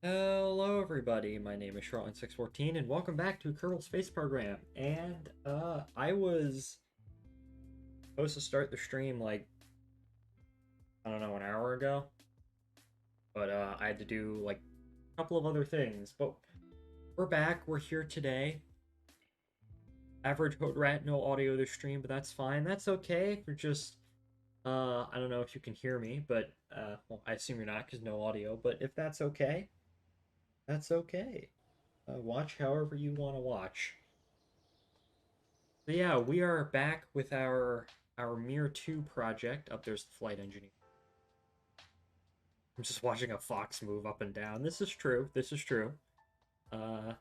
Hello everybody, my name is Charlotte614 and welcome back to Kerbal Space Program. And I was supposed to start the stream like, I don't know, an hour ago. But I had to do like a couple of other things. But we're back, we're here today. Average Hood Rat, no audio this stream, but that's fine. That's okay. We're just I don't know if you can hear me, but well, I assume you're not because no audio, but if that's okay, that's okay. Watch however you want to watch. So yeah, we are back with our MIR-2 project. Up there's the flight engineer. I'm just watching a fox move up and down. This is true. This is true. Uh,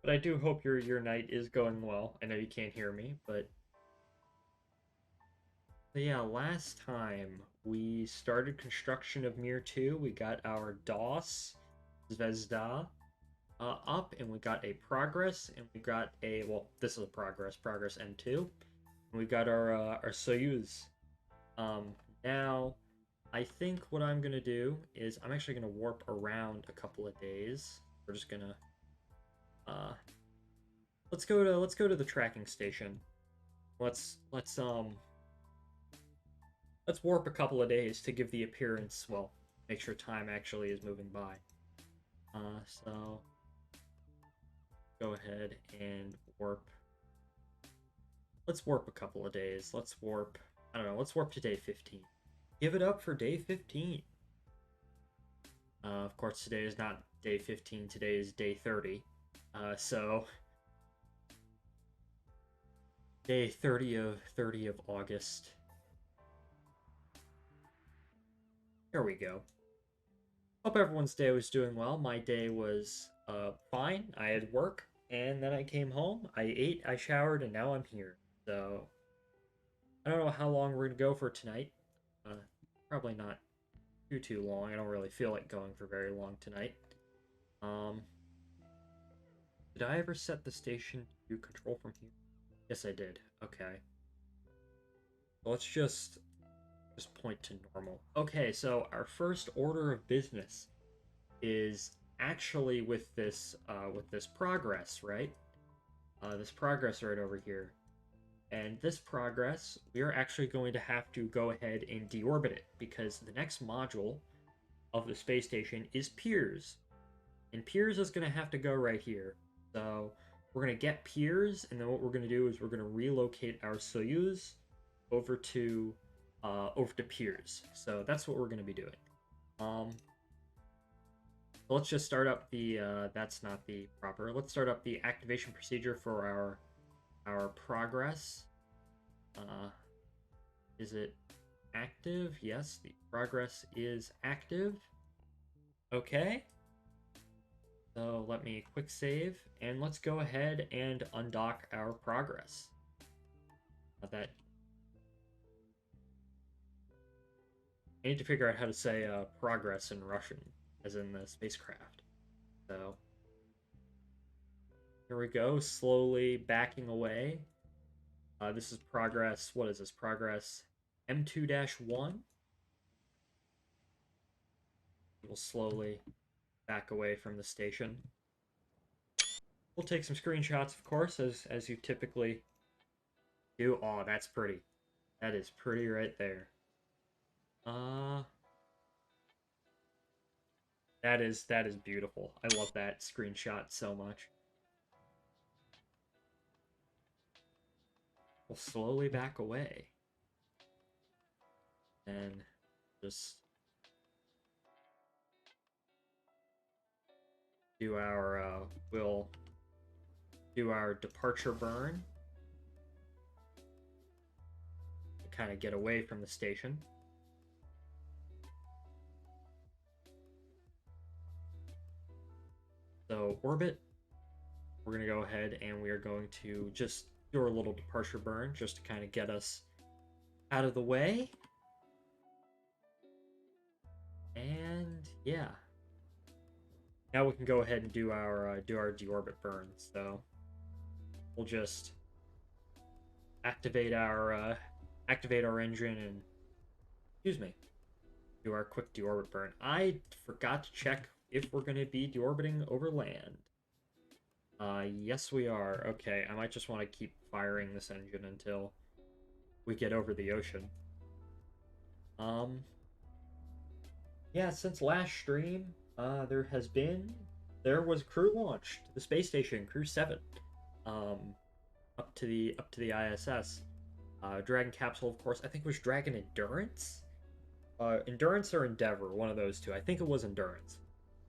but I do hope your night is going well. I know you can't hear me, but yeah, last time we started construction of MIR-2. We got our DOS Zvezda up, and we got a progress, and we got a well, this is a progress N2. And we got our Soyuz. Um, Now I think what I'm gonna do is I'm actually gonna warp around a couple of days. We're just gonna uh let's go to the tracking station. Let's let's warp a couple of days to give the appearance, well, make sure time actually is moving by. So go ahead and warp. Let's warp a couple of days. Let's warp, I don't know, let's warp to day 15. Give it up for day 15. Of course, today is not day 15, today is day 30. So day 30 of August. There we go. Hope everyone's day was doing well. My day was fine. I had work, and then I came home. I ate, I showered, and now I'm here. So I don't know how long we're gonna go for tonight. Uh, Probably not too long. I don't really feel like going for very long tonight. Um, did I ever set the station to control from here? Yes, I did. Okay. Let's just point to normal. Okay, so our first order of business is actually with this progress, right? This progress right over here. And this progress, we are actually going to have to go ahead and deorbit it because the next module of the space station is Piers. And Piers is going to have to go right here. So we're going to get Piers, and then what we're going to do is we're going to relocate our Soyuz over to Piers. So that's what we're going to be doing. Let's just start up the that's not the proper. Let's start up the activation procedure for our progress. Is it active? Yes, the progress is active. Okay. So let me quick save, and let's go ahead and undock our progress. That I need to figure out how to say progress in Russian, as in the spacecraft. So here we go, slowly backing away. This is progress. What is this? Progress M2-1. We'll slowly back away from the station. We'll take some screenshots, of course, as you typically do. Oh, that's pretty. That is pretty right there. Uh, that is beautiful. I love that screenshot so much. We'll slowly back away. And just do our we'll do our departure burn. Kind of get away from the station. So orbit, we're going to go ahead and we are going to just do our little departure burn just to kind of get us out of the way. And yeah. Now we can go ahead and do our deorbit burn. So we'll just activate our engine and excuse me, do our quick deorbit burn. I forgot to check if we're going to be deorbiting over land. Yes we are. Okay, I might just want to keep firing this engine until we get over the ocean. Yeah, since last stream, there was crew launch to the space station, Crew 7, up to the ISS. Dragon capsule, of course. I think it was Dragon Endurance, Endurance or Endeavor, one of those two. I think it was Endurance.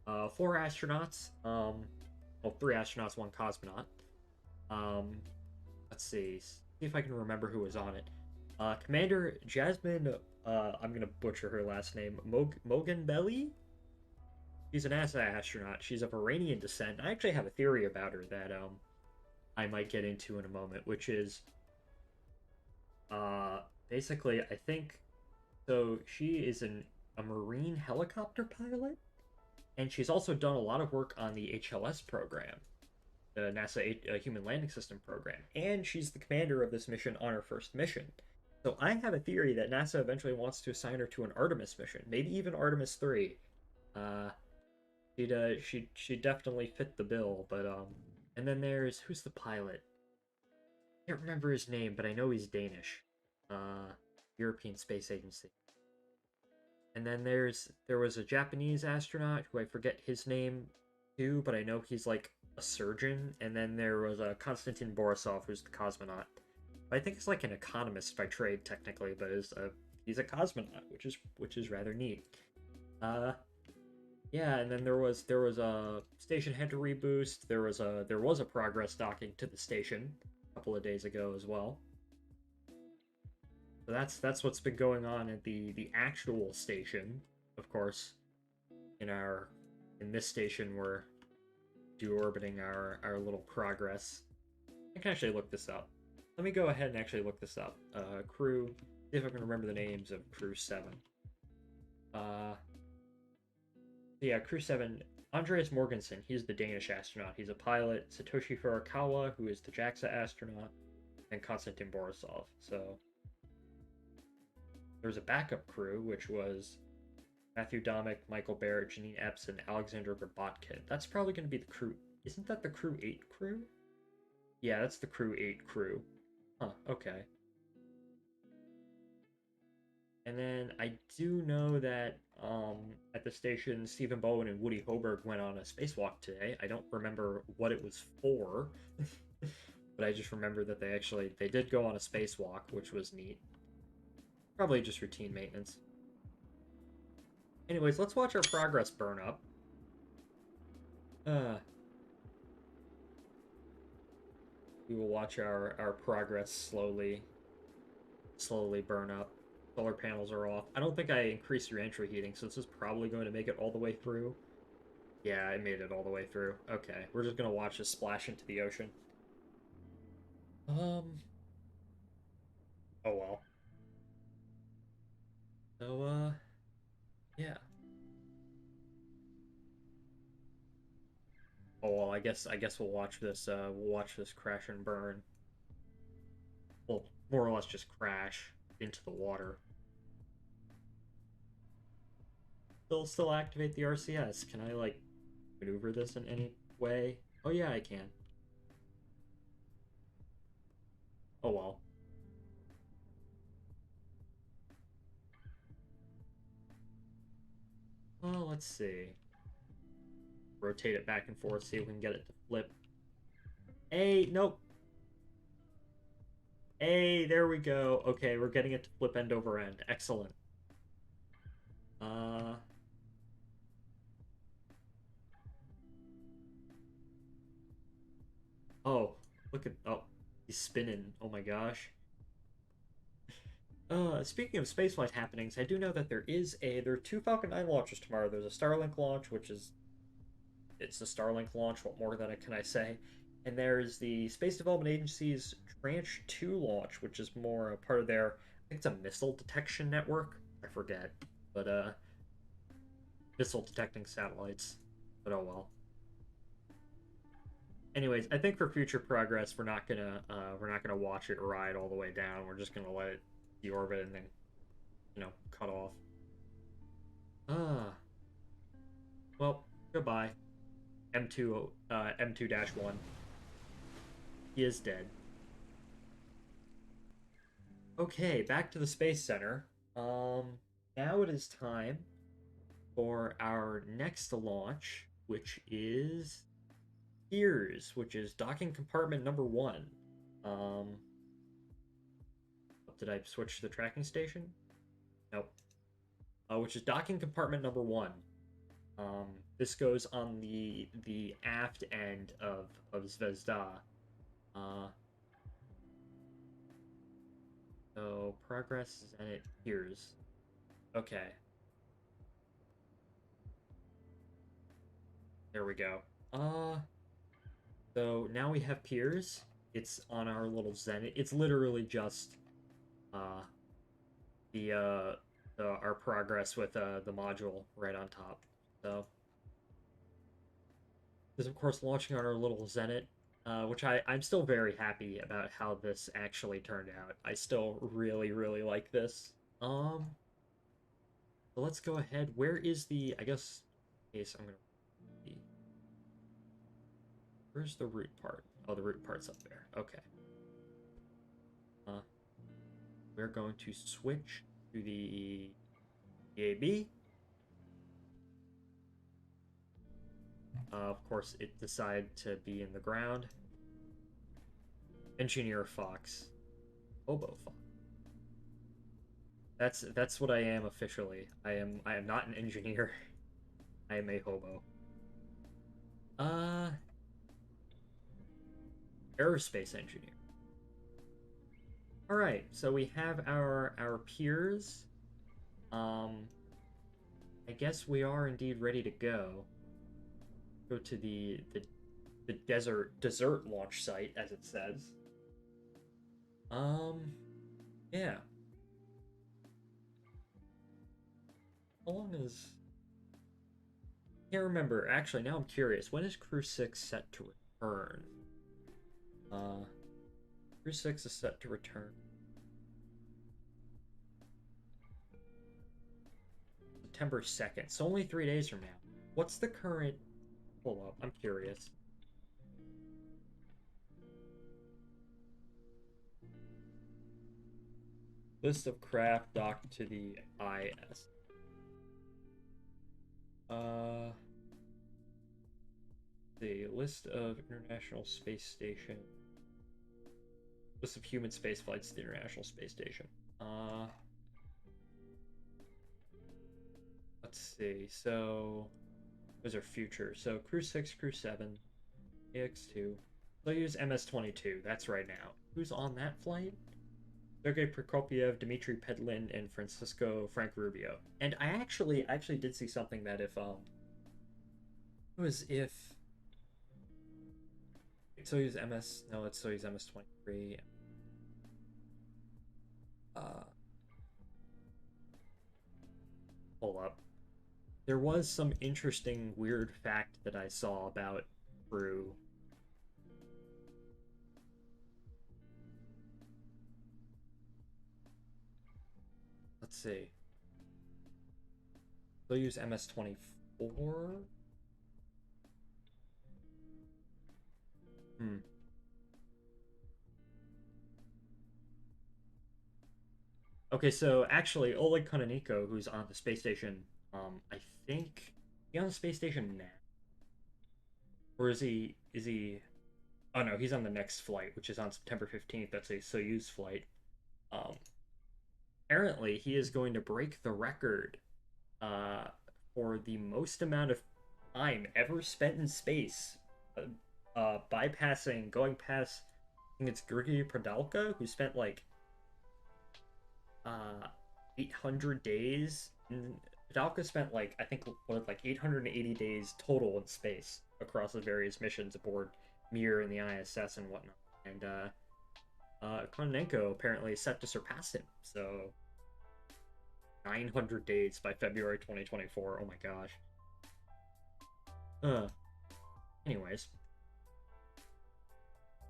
4 astronauts. Well, 3 astronauts, 1 cosmonaut. Let's see if I can remember who was on it. Commander Jasmine. I'm gonna butcher her last name. Mogan Belly. She's an NASA astronaut. She's of Iranian descent. I actually have a theory about her that I might get into in a moment, which is basically I think so. She is a Marine helicopter pilot, and she's also done a lot of work on the HLS program, the NASA Human Landing System program, and she's the commander of this mission on her first mission. So I have a theory that NASA eventually wants to assign her to an Artemis mission, maybe even Artemis 3. Uh, she'd definitely fit the bill, but and then there's who's the pilot? I can't remember his name, but I know he's Danish. European Space Agency. And then there was a Japanese astronaut who I forget his name too, but I know he's like a surgeon. And then there was a Konstantin Borisov, who's the cosmonaut. I think he's like an economist by trade technically, but he's a cosmonaut, which is rather neat. Yeah, and then there was a station had to reboost. There was a progress docking to the station a couple of days ago as well. So that's what's been going on at the actual station. Of course, in this station we're deorbiting our little progress. I can actually look this up. Let me go ahead and actually look this up. Crew, see if I can remember the names of Crew 7. Yeah, Crew 7, Andreas Morgensen, he's the Danish astronaut. He's a pilot. Satoshi Furukawa, who is the JAXA astronaut, and Konstantin Borisov. So there was a backup crew, which was Matthew Domick, Michael Barrett, Janine Epps, and Alexander Grabotkin. That's probably going to be the crew. Isn't that the Crew 8 crew? Yeah, that's the Crew 8 crew. Huh, okay. And then I do know that at the station, Stephen Bowen and Woody Hoberg went on a spacewalk today. I don't remember what it was for, but I just remember that they did go on a spacewalk, which was neat. Probably just routine maintenance. Anyways, let's watch our progress burn up. We will watch our progress slowly burn up. Solar panels are off. I don't think I increased re-entry heating, so this is probably going to make it all the way through. Yeah, it made it all the way through. Okay, we're just gonna watch this splash into the ocean. Oh well. So, yeah. Oh well, I guess we'll watch this. We'll watch this crash and burn. Well, more or less just crash into the water. Still activate the RCS. Can I like maneuver this in any way? Oh yeah, I can. Oh well. Well, let's see. Rotate it back and forth, see if we can get it to flip. Hey, nope. Hey, there we go. Okay, we're getting it to flip end over end. Excellent. Oh, look at, oh, he's spinning. Oh my gosh. Speaking of spaceflight happenings, I do know that there are 2 Falcon 9 launches tomorrow. There's a Starlink launch, it's a Starlink launch. What more can I say? And there's the Space Development Agency's Tranche 2 launch, which is more a part of their, I think it's a missile detection network. I forget, but missile detecting satellites. But oh well. Anyways, I think for future progress, we're not gonna watch it ride all the way down. We're just gonna let it deorbit and then, cut off. Well, Goodbye. M2, M2-1. He is dead. Okay, back to the Space Center. Now it is time for our next launch, which is Piers, which is docking compartment number 1. Um, did I switch to the tracking station? Nope. Which is docking compartment number 1. This goes on the aft end of Zvezda. So progress is and it Piers. Okay. There we go. So now we have Piers. It's on our little Zenit. It's literally just uh our progress with the module right on top. So this is of course launching on our little Zenit, which I'm still very happy about how this actually turned out. I still really like this. So let's go ahead. Where is the? I guess. Case I'm gonna. Where's the root part? Oh, the root part's up there. Okay. We're going to switch to the EAB. Of course, it decided to be in the ground. Engineer Fox. Hobo Fox. That's what I am officially. I am not an engineer. I am a hobo. Aerospace engineer. All right, so we have our Piers. I guess we are indeed ready to go. Go to the desert launch site, as it says. Yeah. How long is? I can't remember. Actually, now I'm curious. When is Crew 6 set to return? Crew 6 is set to return September 2nd. So only 3 days from now. What's the current? Hold up, I'm curious. List of craft docked to the IS. The list of International Space Station. List of human space flights to the International Space Station. Let's see. So, those are future. So, Crew 6, Crew 7, AX2. They'll use MS-22. That's right now. Who's on that flight? Sergei Prokopiev, Dmitry Pedlin, and Francisco Frank Rubio. And I actually did see something that if so use MS. No, let's still use MS-23. Hold up. There was some interesting weird fact that I saw about Crew. Let's see. They'll use MS-24. Okay, so actually, Oleg Kononenko, who's on the space station, I think he on the space station now, or is he? Is he? Oh no, he's on the next flight, which is on September 15th. That's a Soyuz flight. Um, Apparently, he is going to break the record, uh, for the most amount of time ever spent in space, going past. I think it's Grigory Pradalka, who spent like uh 800 days. Padalka spent like I think what like 880 days total in space across the various missions aboard Mir and the ISS and whatnot. And Kononenko apparently is set to surpass him. So 900 days by February 2024. Oh my gosh. Anyways,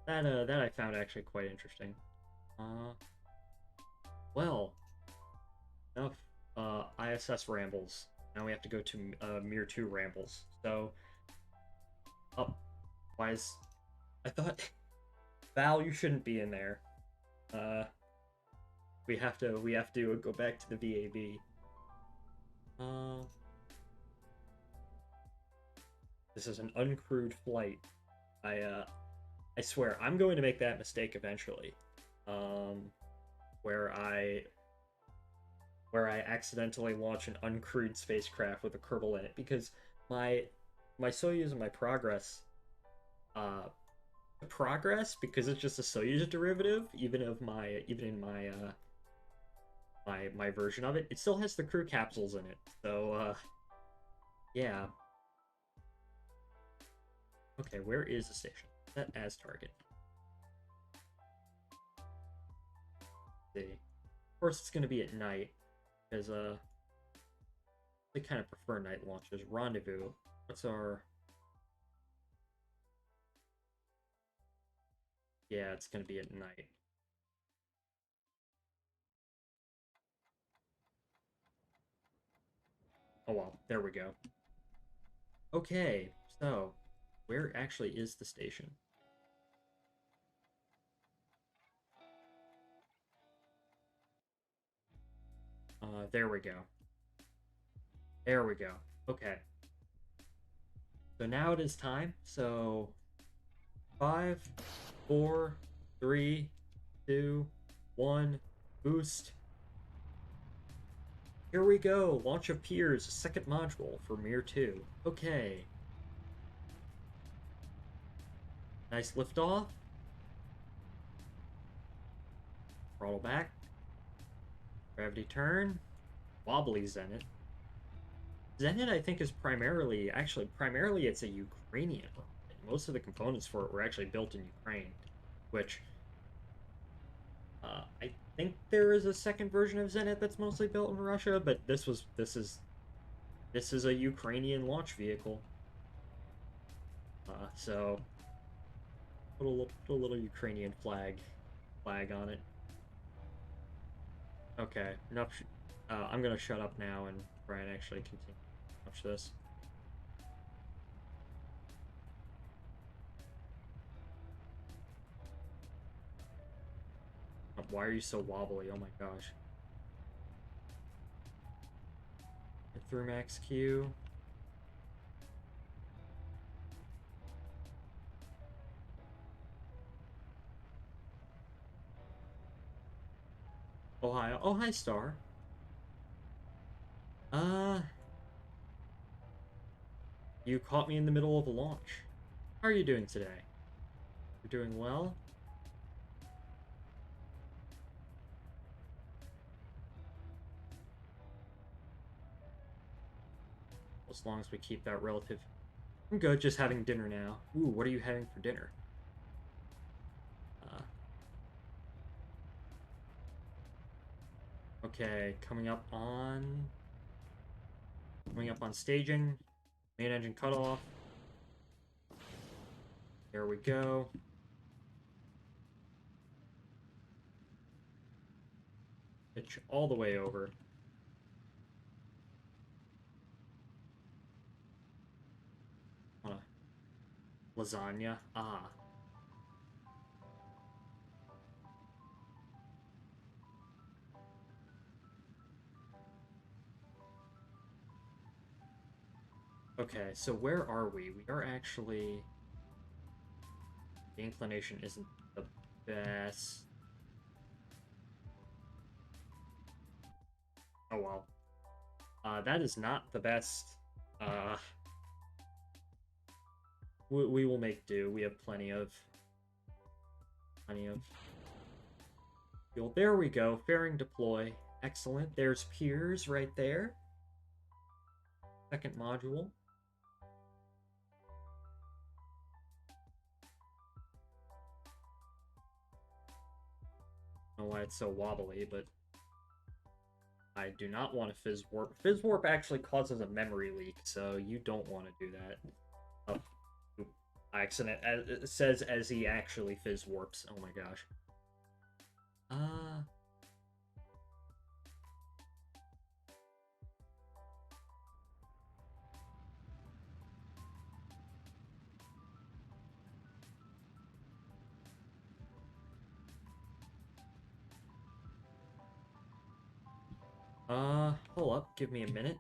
that I found actually quite interesting. Well, enough ISS rambles. Now we have to go to MIR-2 rambles. So, up. Why is... I thought... Val, you shouldn't be in there. We have to go back to the VAB. This is an uncrewed flight. I swear, I'm going to make that mistake eventually. Where I accidentally launch an uncrewed spacecraft with a Kerbal in it, because my Soyuz and my Progress, because it's just a Soyuz derivative, even in my my version of it, it still has the crew capsules in it. So yeah. Okay, where is the station? Set as target. Let's see. Of course, it's going to be at night, because they kind of prefer night launches. Rendezvous. What's our... Yeah, it's going to be at night. Oh well, there we go. Okay, so where actually is the station? There we go. There we go. Okay. So now it is time. So 5, 4, 3, 2, 1, boost. Here we go. Launch of Piers, second module for MIR-2. Okay. Nice liftoff. Throttle back. Gravity turn. Wobbly Zenit. Zenit, I think, is primarily it's a Ukrainian rocket. Most of the components for it were actually built in Ukraine, which I think there is a second version of Zenit that's mostly built in Russia, but this is a Ukrainian launch vehicle. So put a little Ukrainian flag on it. Okay, enough. I'm gonna shut up now and try and actually continue to watch this. Why are you so wobbly? Oh my gosh. Through max Q. Ohio. Oh, hi, Star. You caught me in the middle of a launch. How are you doing today? You're doing well? As long as we keep that relative... I'm good, just having dinner now. Ooh, what are you having for dinner? Okay, coming up on staging. Main engine cutoff. There we go. Pitch all the way over. Lasagna. Ah. Okay, so where are we? We are actually... The inclination isn't the best. Oh well. That is not the best. We will make do. We have plenty of fuel. There we go. Fairing deploy. Excellent. There's Piers right there. Second module. I don't know why it's so wobbly, but I do not want to fizz warp. Fizz warp actually causes a memory leak, so you don't want to do that. Oh, accident. It says as he actually fizz warps. Oh my gosh. Pull up, give me a minute.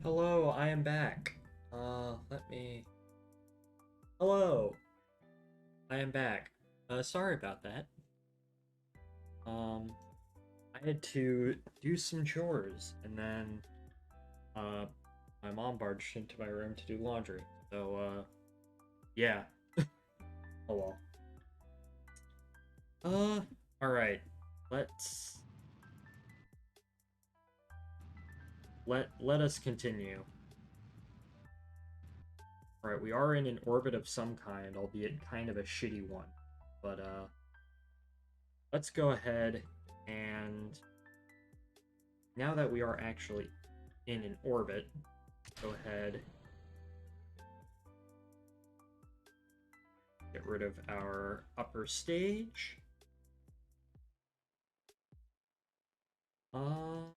Hello, I am back. Let me... Hello, I am back. Sorry about that. I had to do some chores, and then, my mom barged into my room to do laundry. So, yeah. Oh well. Alright. Let's... Let us continue. Alright, we are in an orbit of some kind, albeit kind of a shitty one. But, let's go ahead and... Now that we are actually in an orbit, go ahead... Get rid of our upper stage. Up.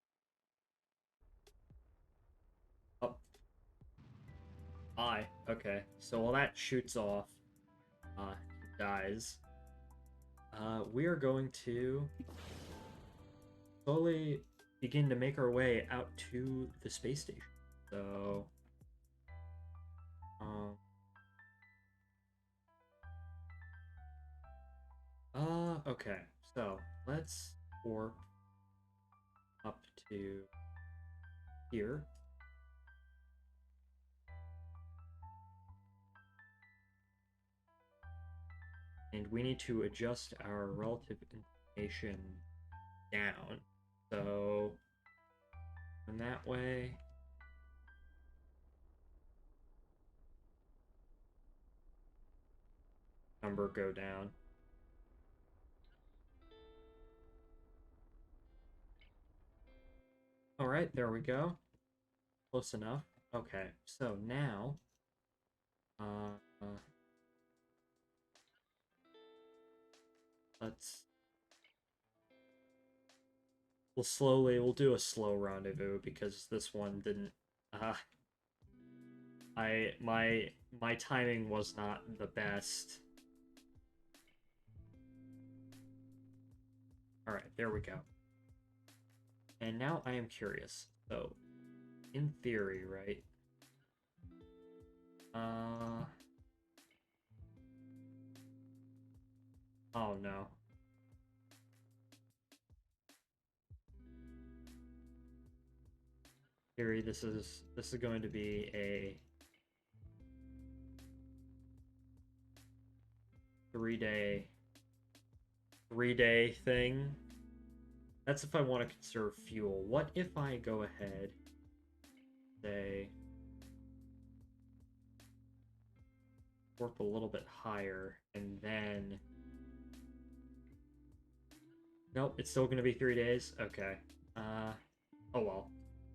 I. Okay. So while that shoots off, dies, we are going to slowly begin to make our way out to the space station. So, okay. So let's warp up to here. And we need to adjust our relative inclination down. So, in that way, number go down. All right, there we go. Close enough. Okay, so now, let's... We'll do a slow rendezvous because this one didn't, my timing was not the best. Alright, there we go. And now I am curious. So, in theory, right? Oh no. Theory, this is going to be a 3-day thing. That's if I want to conserve fuel. What if I go ahead, say, warp a little bit higher, and then... Nope, it's still gonna be 3 days? Okay. Oh well.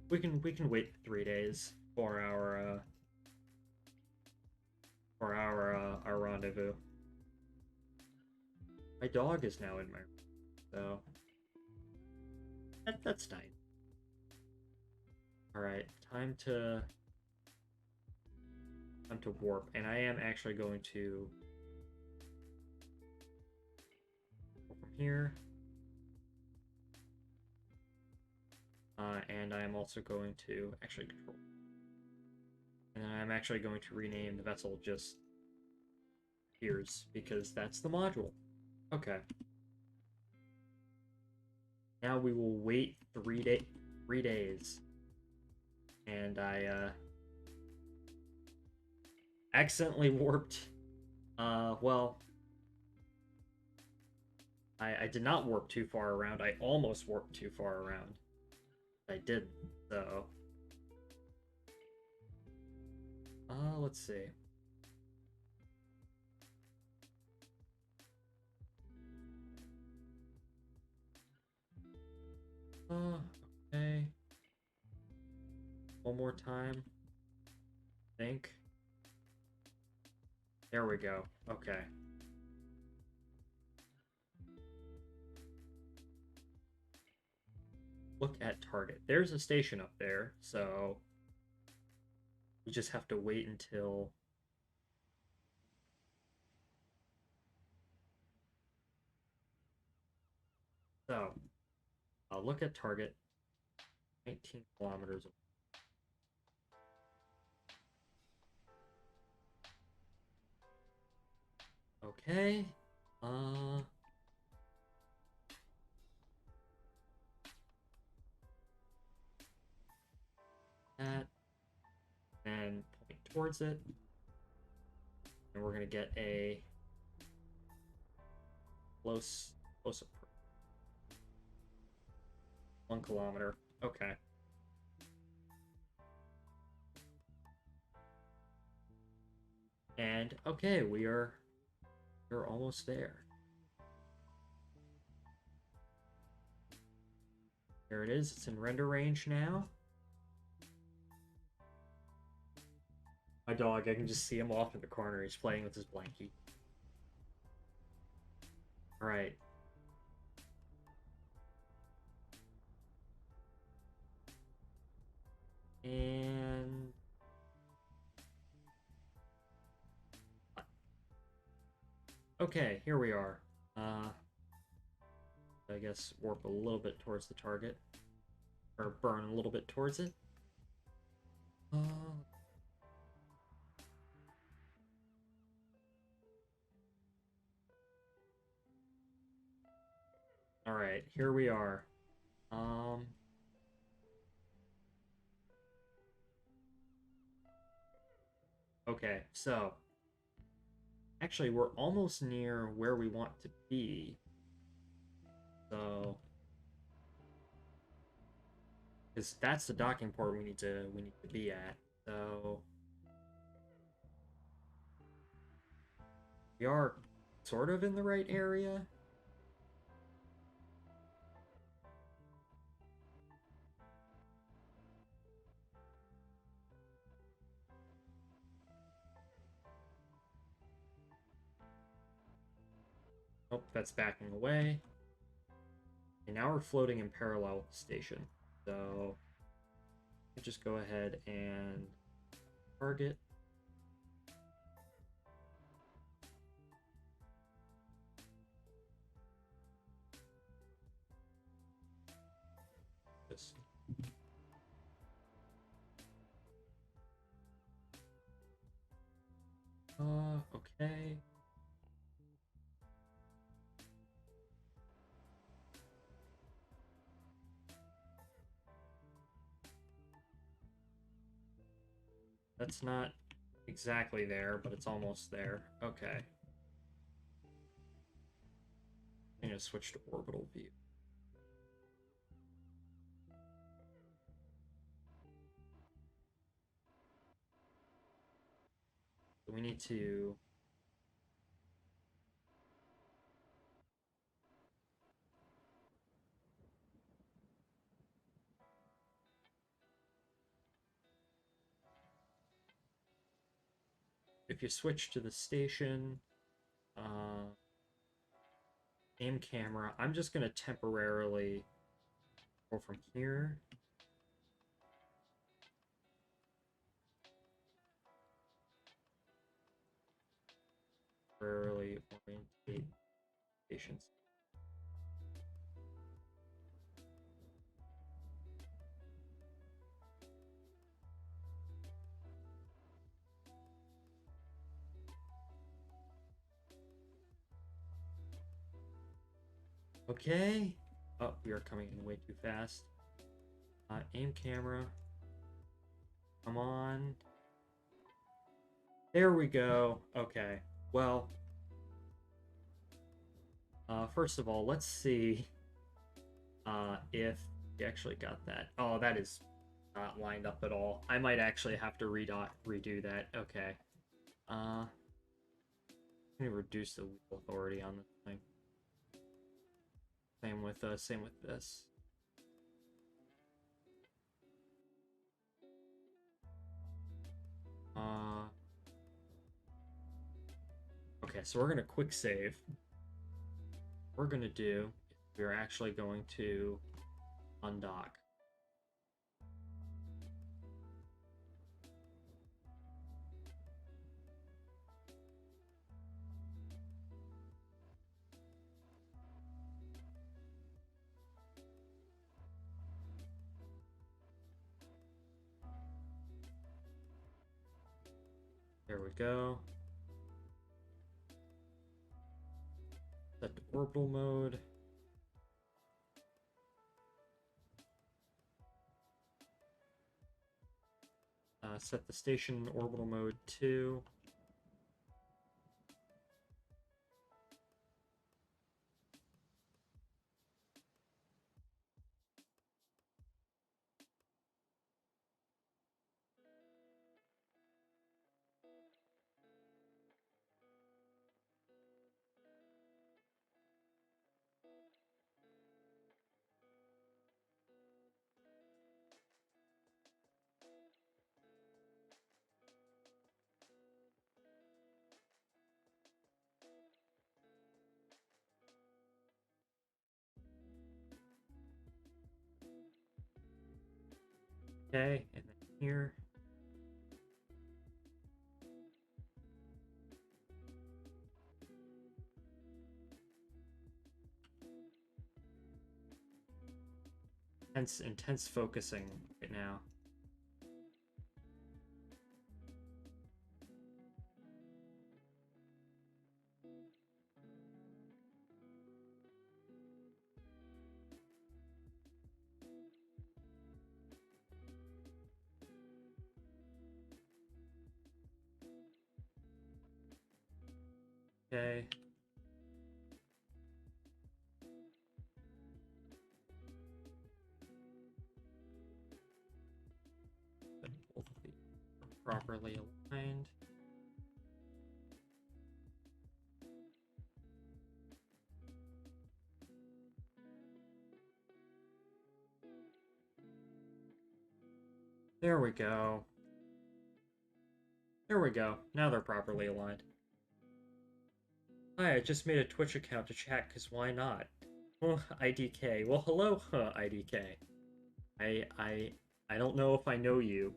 We can wait 3 days for our rendezvous. My dog is now in my room, so that's nice. Alright, time to warp, and I am actually going to warp from here. And I am also going to actually control. And then I'm actually going to rename the vessel just Piers, because that's the module. Okay. Now we will wait 3 days. And I accidentally warped. Well, I did not warp too far around. I almost warped too far around. I didn't, so... let's see. Okay. One more time. I think. There we go. Okay. Look at target. There's a station up there, so we just have to wait until... So, I'll look at target. 19 kilometers away. Okay. Uh, that, and point towards it. And we're gonna get a close up. 1 kilometer. Okay. And okay, we're almost there. There it is. It's in render range now. My dog, I can just see him off in the corner. He's playing with his blankie. All right. And okay, here we are. I guess warp a little bit towards the target, or burn a little bit towards it. Uh, all right, here we are. Okay, so actually we're almost near where we want to be. So, because that's the docking port we need to be at. So we are sort of in the right area. Oh, that's backing away. And now we're floating in parallel with the station. So just go ahead and target. This. Okay. That's not exactly there, but it's almost there. Okay. I'm gonna switch to orbital view. So we need to if you switch to the station, aim camera, I'm just gonna temporarily go from here. Temporarily orientate stations. Okay. Oh, we are coming in way too fast. Aim camera. Come on. There we go. Okay. Well, first of all, let's see if we actually got that. Oh, that is not lined up at all. I might actually have to redo that. Okay. I'm gonna reduce the wheel authority on this thing. Same with this. Okay, so we're gonna quick save. What we're gonna do is we're actually going to undock. There we go. orbital mode. Set the station orbital mode 2. Okay, and then here. Intense focusing right now. Okay. Both of these are properly aligned. There we go. There we go. Now they're properly aligned. Hi, I just made a Twitch account to chat, because why not? Oh, IDK. Well, hello, IDK. I don't know if I know you.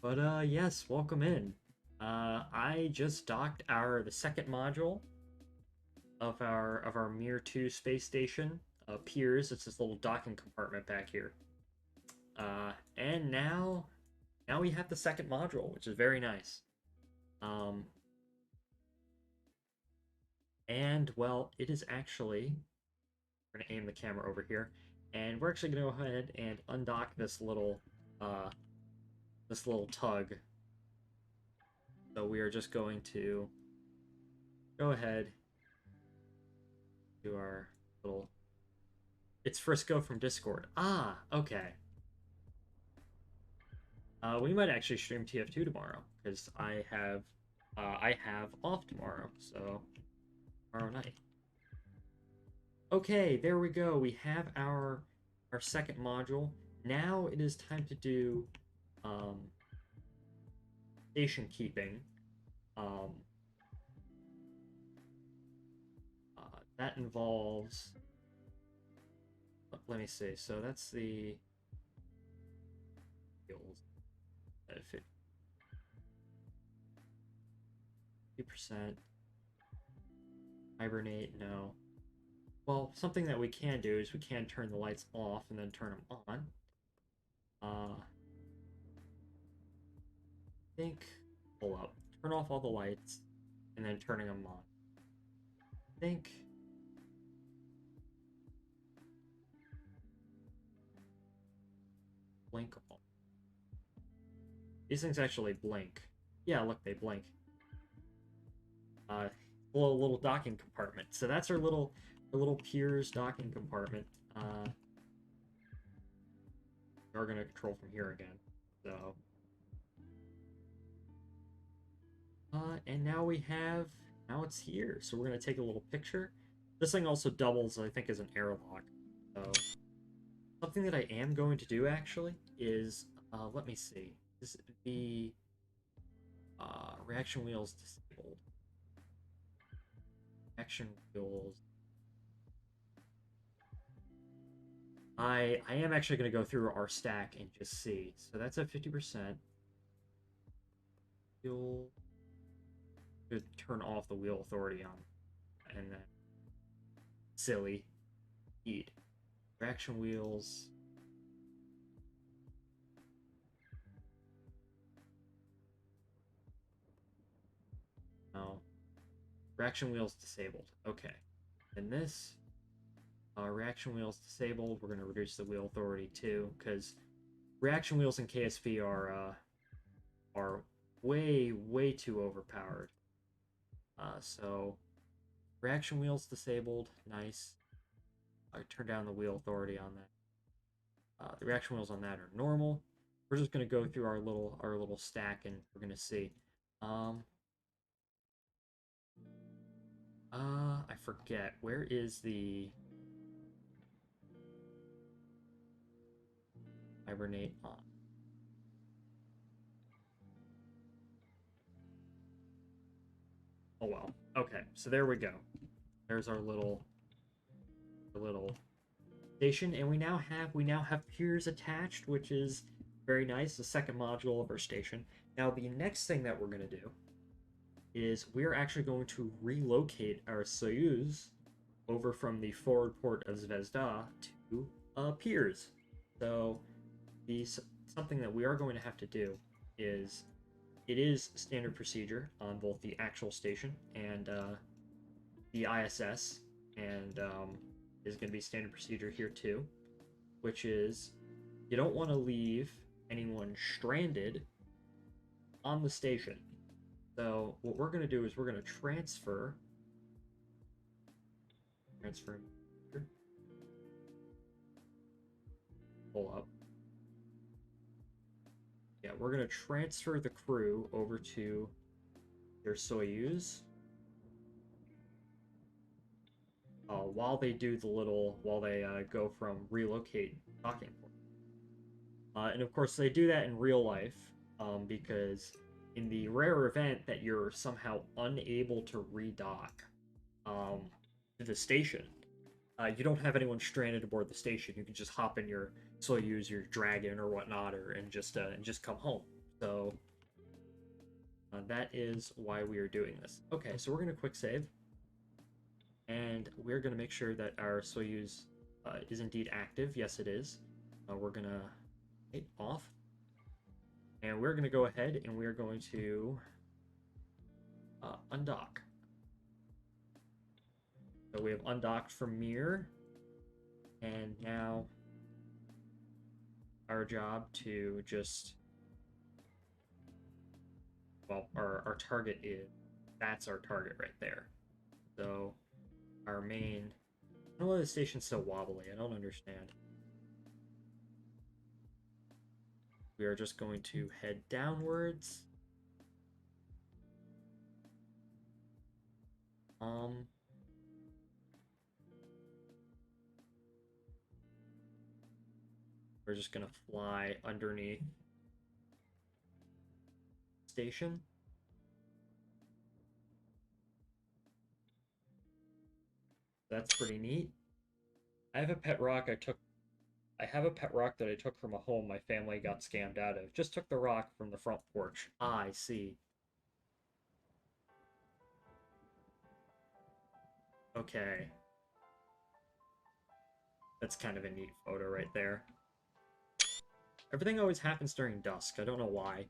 But yes, welcome in. I just docked the second module of our Mir-2 space station. Piers, it's this little docking compartment back here. And now we have the second module, which is very nice. And well, it is actually, we're gonna aim the camera over here, and we're actually gonna go ahead and undock this little tug. So we are just going to go ahead, do our little. It's Frisco from Discord. Ah, okay. We might actually stream TF2 tomorrow because I have off tomorrow, so tomorrow night. Okay, there we go. We have our second module. Now it is time to do station keeping. That involves. Let me see. So that's the. 50%. Hibernate, no. Well, something that we can do is we can turn the lights off and then turn them on. I think, pull up, turn off all the lights and then turning them on. I think. Blink off. These things actually blink. Yeah, look, they blink. Little docking compartment. So that's our little Piers docking compartment. We're gonna control from here again. So, and now it's here. So we're gonna take a little picture. This thing also doubles, I think, as an airlock. So something that I am going to do actually is, let me see. This would be reaction wheels disabled. Action wheels. I am actually going to go through our stack and just see. So that's at 50%. You'll turn off the wheel authority on, and then silly. Eat. Traction wheels. No. Reaction wheels disabled. Okay. And this, reaction wheels disabled. We're going to reduce the wheel authority too, because reaction wheels in KSP are way too overpowered. So reaction wheels disabled. Nice. I turn down the wheel authority on that. The reaction wheels on that are normal. We're just gonna go through our little stack and we're gonna see. I forget, where is the hibernate on? Oh well. Okay, so there we go. There's our little station, and we now have piers attached, which is very nice. The second module of our station. Now the next thing that we're gonna do is we're actually going to relocate our Soyuz over from the forward port of Zvezda to piers. So something that we are going to have to do is it is standard procedure on both the actual station and the ISS, and is going to be standard procedure here too, which is you don't want to leave anyone stranded on the station. So what we're going to do is we're going to transfer pull up. Yeah, we're going to transfer the crew over to their Soyuz. While they do while they go from relocate docking port. And of course, they do that in real life because in the rare event that you're somehow unable to redock to the station, you don't have anyone stranded aboard the station. You can just hop in your Soyuz, your Dragon, or whatnot, and just come home. So that is why we are doing this. Okay, so we're gonna quick save, and we're gonna make sure that our Soyuz is indeed active. Yes, it is. We're gonna hit off, and we're gonna go ahead and we're going to undock. So we have undocked from Mir, and now our job to just, well, our target is, that's our target right there. So our main, I don't know why the station's so wobbly, I don't understand. We are just going to head downwards. We're just gonna fly underneath station. That's pretty neat. I have a pet rock I have a pet rock that I took from a home my family got scammed out of. Just took the rock from the front porch. Ah, I see. Okay. That's kind of a neat photo right there. Everything always happens during dusk. I don't know why.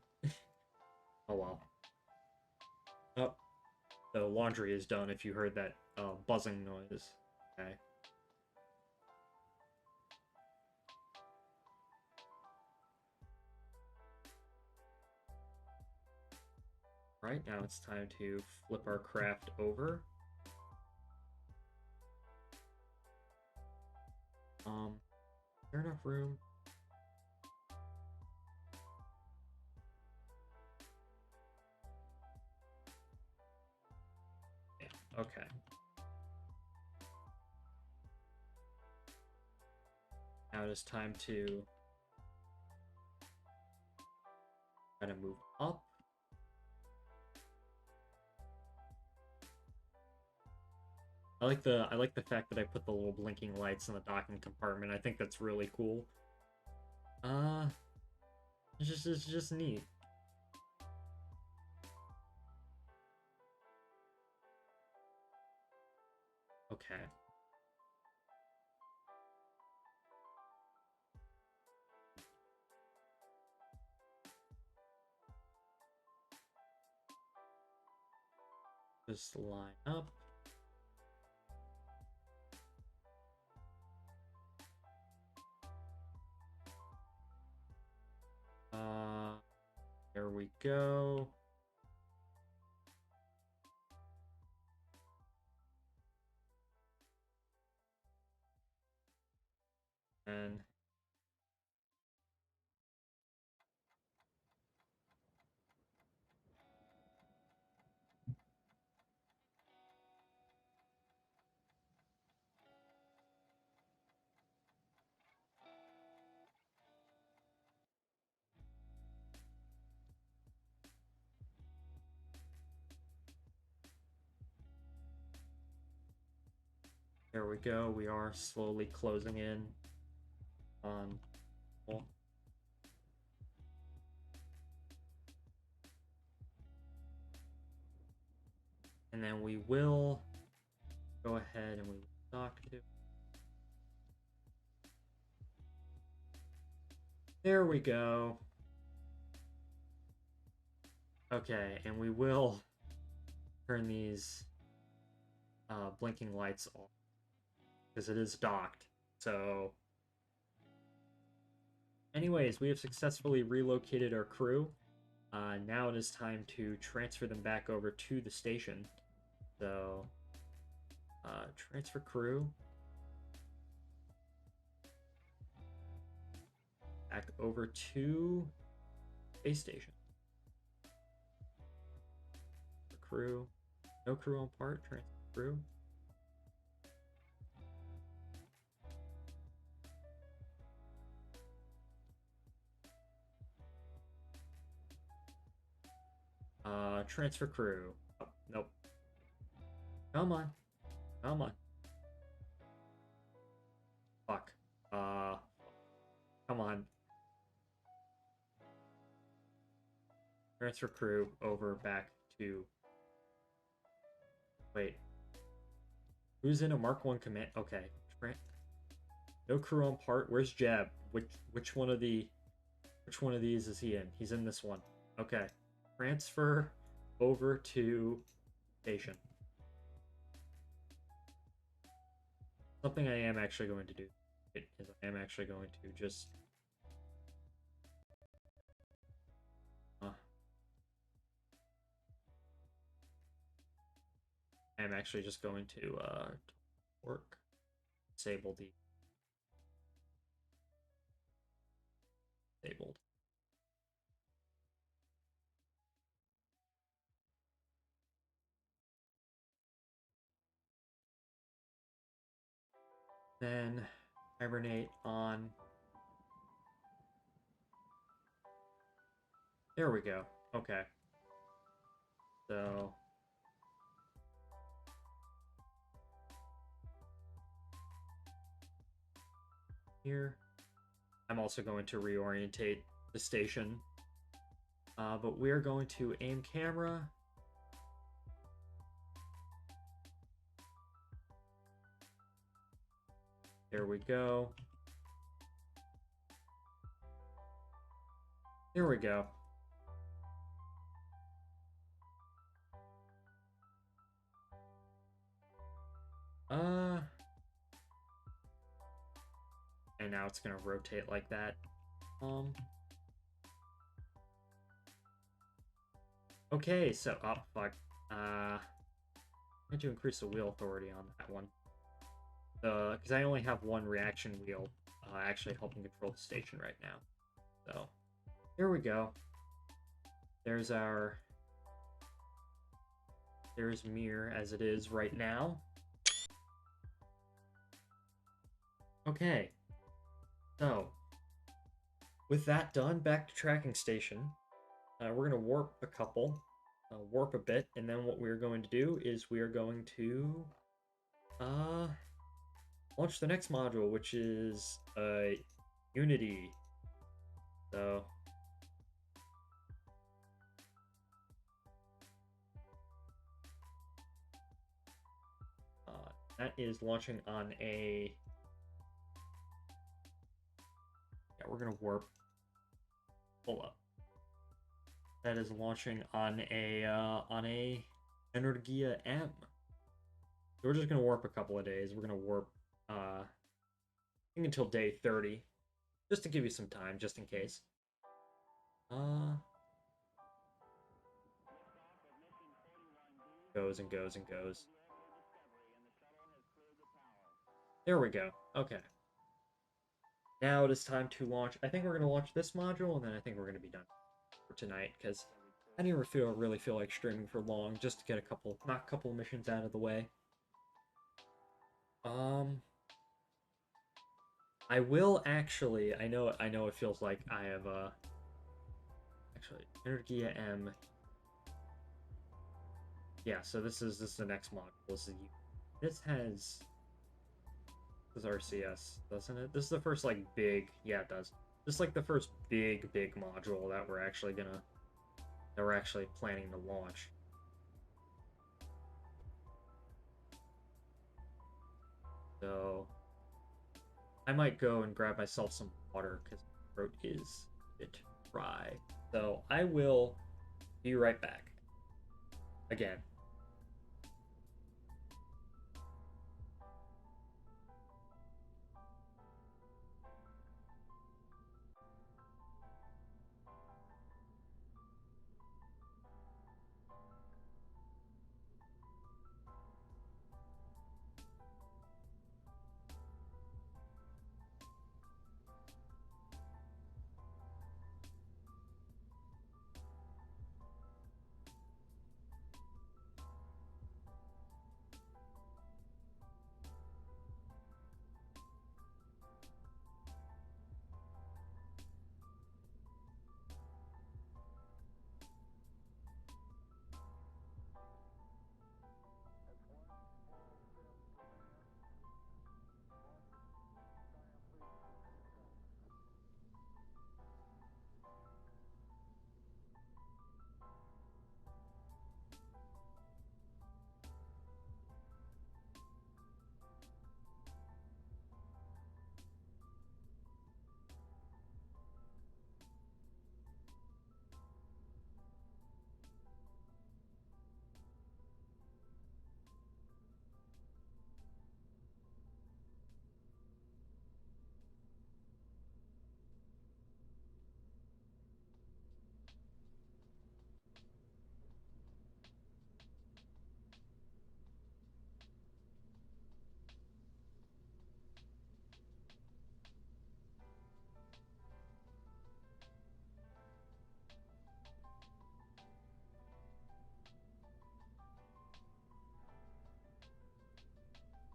Oh well. Oh, the laundry is done if you heard that buzzing noise. Okay. Right, now it's time to flip our craft over. Is there enough room? Yeah, okay. Now it is time to kind of move up. I like the fact that I put the little blinking lights in the docking compartment. I think that's really cool. It's just neat. Okay. Just line up. There we go. And there we go. We are slowly closing in on. And then we will go ahead and we will dock to. There we go. Okay, and we will turn these blinking lights off because it is docked. So, anyways, we have successfully relocated our crew. Now it is time to transfer them back over to the station. So, transfer crew. Back over to space station. Crew. No crew on part. Transfer crew. Transfer crew. Oh, nope. Come on. Come on. Fuck. Come on. Transfer crew over back to. Wait. Who's in a Mark 1 command? Okay. No crew on part. Where's Jeb? Which one of these is he in? He's in this one. Okay. Transfer over to station. Something I am actually going to do is I am actually going to just I'm actually just going to work disable the disabled. Then hibernate on. There we go. Okay. So here, I'm also going to reorientate the station. But we're going to aim camera. There we go. There we go. And now it's gonna rotate like that. Okay, so oh fuck. I need to increase the wheel authority on that one. Because I only have one reaction wheel actually helping control the station right now. So here we go. There's Mir as it is right now. Okay. So with that done, back to tracking station. We're gonna warp a couple, warp a bit, and then what we're going to do is we are going to launch the next module, which is Unity. So that is launching on a. Yeah, we're gonna warp. Pull up. That is launching on a Energia M. So we're just gonna warp a couple of days. We're gonna warp I think until day 30. Just to give you some time, just in case. Uh Goes and goes and goes. There we go. Okay. Now it is time to launch. I think we're gonna launch this module, and then I think we're gonna be done for tonight, because I never really feel like streaming for long, just to get knock a couple missions out of the way. I will actually. I know it feels like I have actually Energia M. Yeah, so this is the next module. This is RCS, doesn't it? This is the first like big. Yeah, it does. This is like the first big module that we're actually planning to launch. So I might go and grab myself some water because my throat is a bit dry. So I will be right back. Again.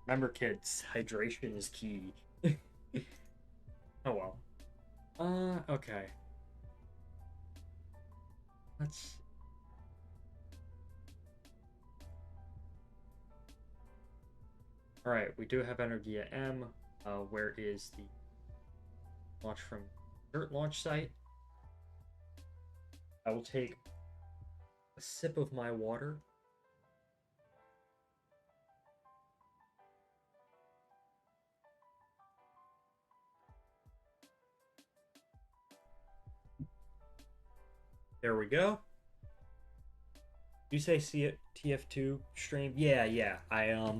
Remember, kids, hydration is key. Oh well. Okay. Let's. All right, we do have Energia M. Where is the launch from dirt launch site? I will take a sip of my water. There we go. You say TF2 stream? Yeah. I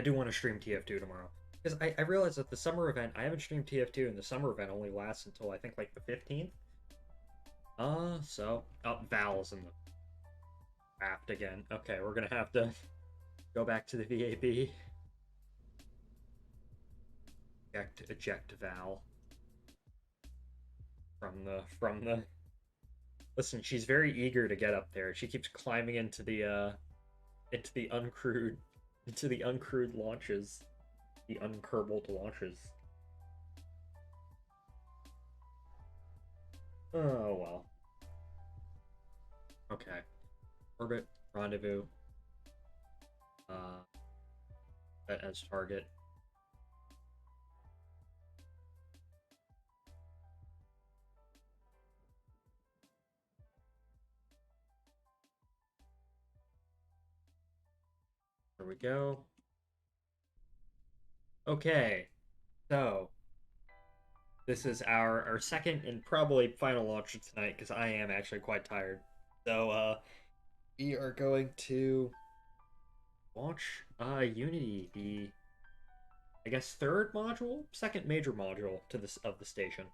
do want to stream TF2 tomorrow. Because I realized that the summer event, I haven't streamed TF2, and the summer event only lasts until I think like the 15th. Val's in the raft again. Okay, we're gonna have to go back to the VAB. Eject Val from the. Listen, she's very eager to get up there. She keeps climbing into the uncrewed launches, the unkerbled launches. Oh well. Okay. Orbit rendezvous. Set as target. There we go. Okay, so this is our second and probably final launch of tonight because I am actually quite tired. So We are going to launch Unity, the I guess third module, second major module to this of the station.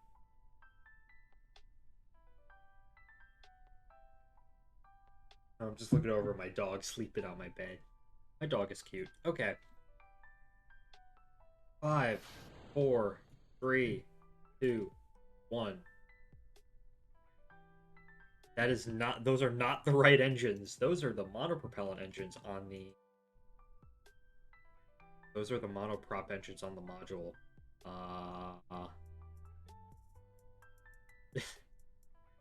I'm just looking over my dog sleeping on my bed. My dog is cute. Okay. 5, 4, 3, 2, 1. That is not. Those are not the right engines. Those are the monopropellant engines on the. Those are the monoprop engines on the module.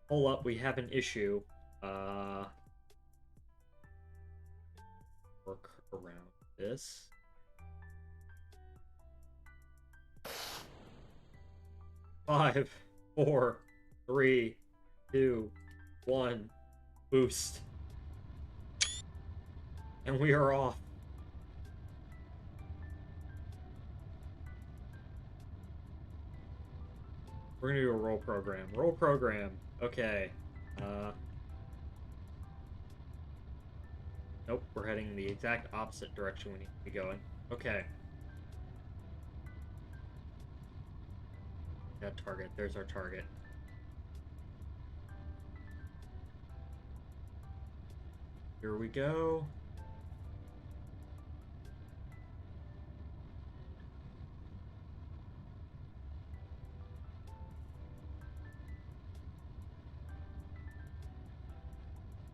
Hold up, we have an issue. Work around this. Five, 4, 3, 2, 1. Boost. And we are off. We're gonna do a roll program. Roll program. Okay. Nope, we're heading the exact opposite direction we need to be going. Okay. That target. There's our target. Here we go.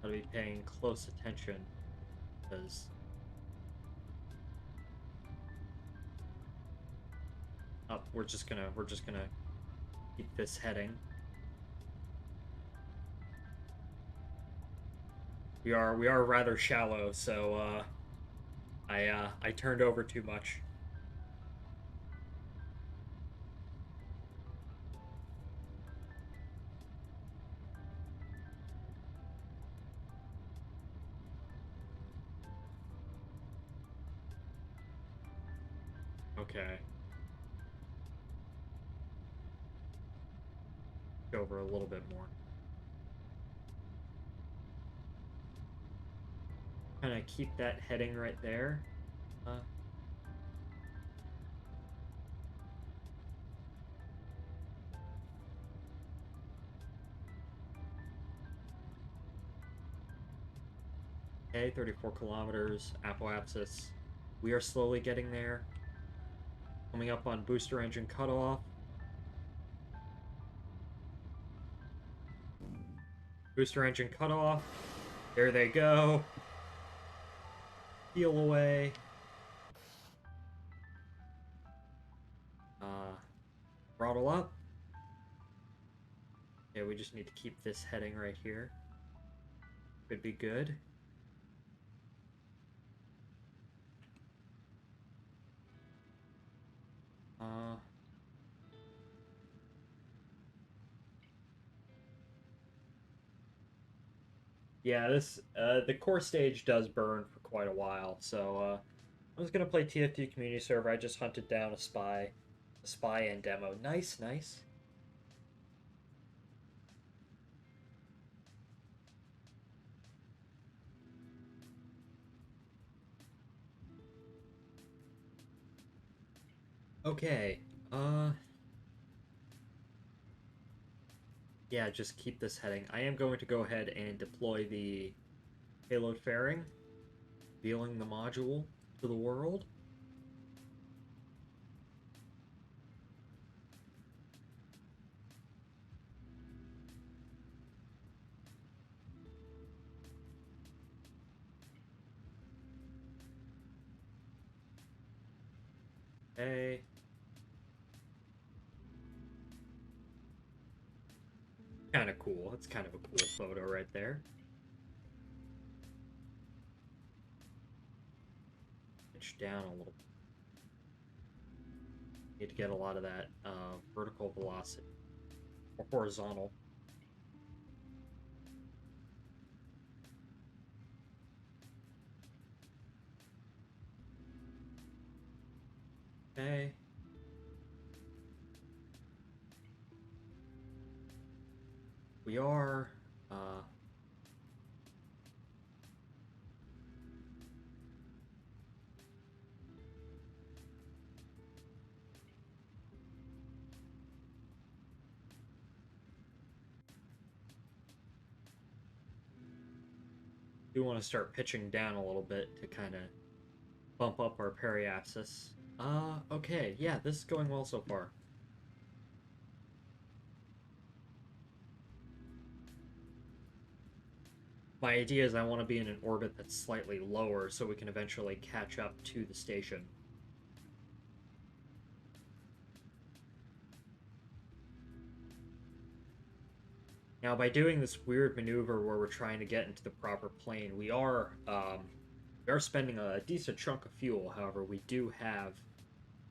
Gotta be paying close attention because we're just gonna keep this heading. We are rather shallow, so I turned over too much. Okay. Go over a little bit more. Kind of keep that heading right there. Okay, 34 kilometers, apoapsis. We are slowly getting there. Coming up on booster engine cutoff. Booster engine cutoff. There they go. Peel away. Throttle up. Yeah, we just need to keep this heading right here. Could be good. Yeah, this the core stage does burn for quite a while, so I'm just gonna play TF2 community server. I just hunted down a spy and demo. Nice, nice. Okay, yeah, just keep this heading. I am going to go ahead and deploy the payload fairing, revealing the module to the world. Okay. Kind of cool. It's kind of a cool photo right there. Pitch down a little. Need to get a lot of that vertical velocity or horizontal. Okay. We are do want to start pitching down a little bit to kind of bump up our periapsis. Okay, yeah, this is going well so far. My idea is I want to be in an orbit that's slightly lower so we can eventually catch up to the station. Now, by doing this weird maneuver where we're trying to get into the proper plane, we are spending a decent chunk of fuel. However, we do have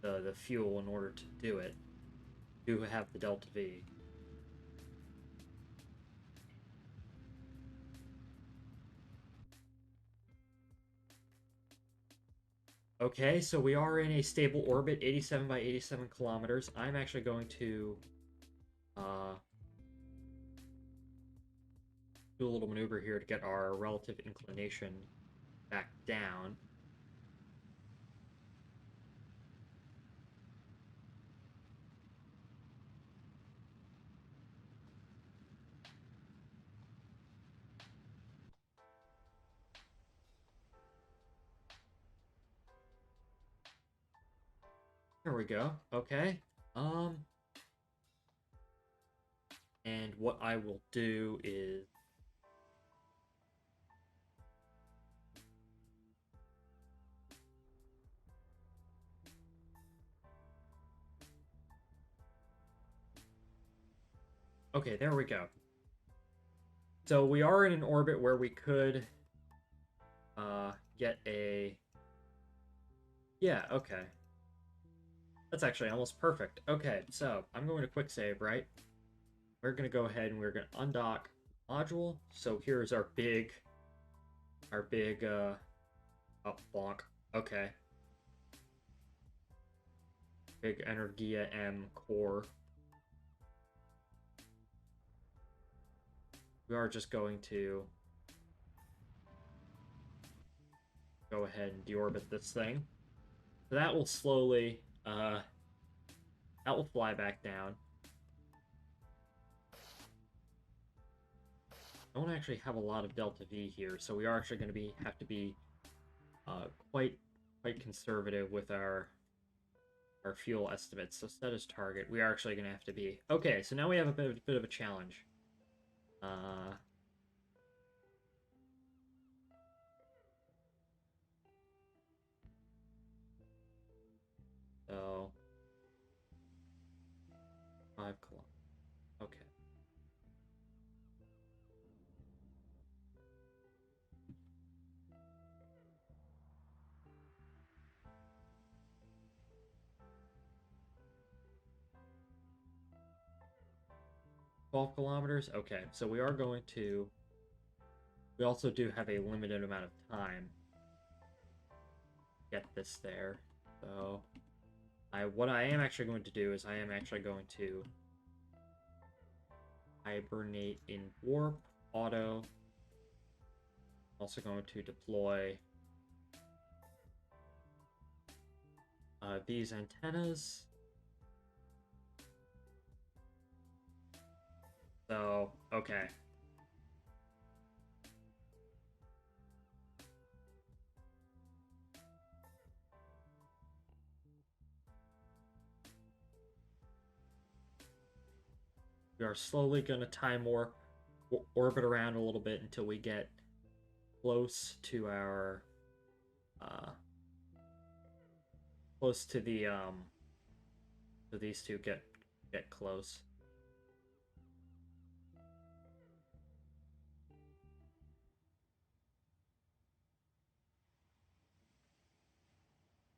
the fuel in order to do it. We do have the Delta V. Okay, so we are in a stable orbit, 87 by 87 kilometers. I'm actually going to uh, do a little maneuver here to get our relative inclination back down. There we go. Okay. Um, and what I will do is okay, there we go. So we are in an orbit where we could get a yeah, okay. That's actually almost perfect. Okay, so I'm going to quick save, right? We're gonna go ahead and we're gonna undock module. So here's our big oh bonk. Okay. Big Energia M core. We are just going to go ahead and deorbit this thing. So that will slowly that will fly back down. I don't actually have a lot of Delta V here, so we are actually going to have to be quite conservative with our fuel estimates. So set as target. We are actually going to have to be okay. So now we have a bit of a challenge. So 5 kilometers. Okay. $12 kilometers. Okay, so we are going to. We also do have a limited amount of time to get this there. So what I am actually going to do is I am actually going to hibernate in warp auto. Also going to deploy these antennas. So okay. We are slowly going to time warp, orbit around a little bit until we get close to our, close to the, so these two get close.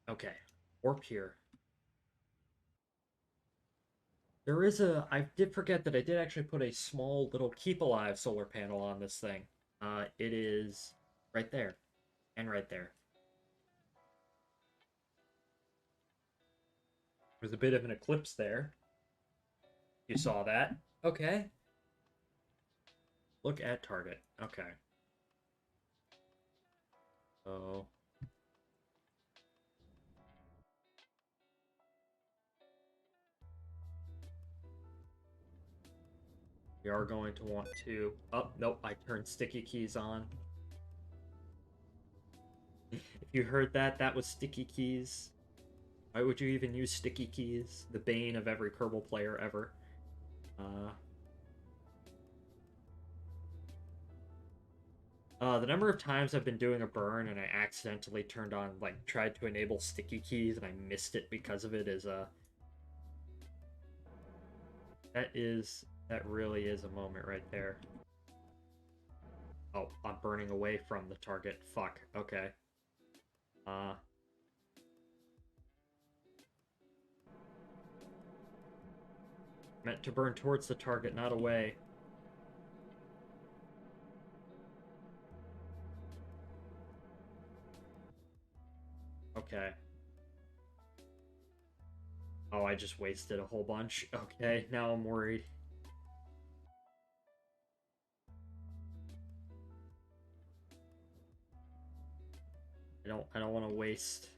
Okay, warp here. There is I did forget that I did actually put a small little keep alive solar panel on this thing. It is right there and right there. There's a bit of an eclipse there. You saw that? Okay. Look at target. Okay. So we are going to want to. Oh, nope, I turned sticky keys on. If you heard that, that was sticky keys. Why would you even use sticky keys? The bane of every Kerbal player ever. The number of times I've been doing a burn and I accidentally turned on, like, tried to enable sticky keys and I missed it because of it is, that really is a moment right there. Oh, I'm burning away from the target. Fuck. Okay. Meant to burn towards the target, not away. Okay. Oh, I just wasted a whole bunch. Okay, now I'm worried. I don't want to waste.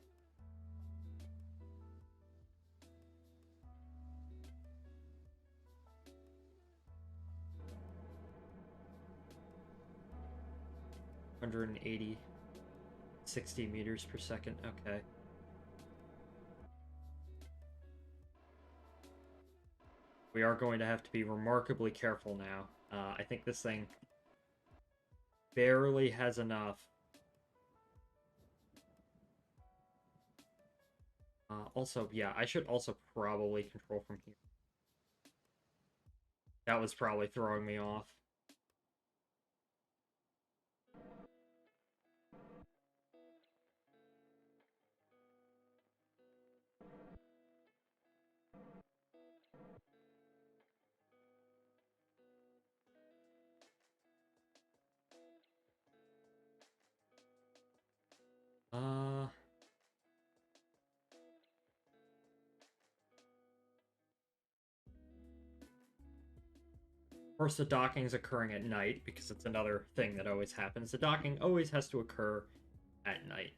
$180, 60 meters per second. Okay. We are going to have to be remarkably careful now. I think this thing barely has enough. Also, yeah, I should also probably control from here. That was probably throwing me off. Of course, the docking is occurring at night because it's another thing that always happens. The docking always has to occur at night.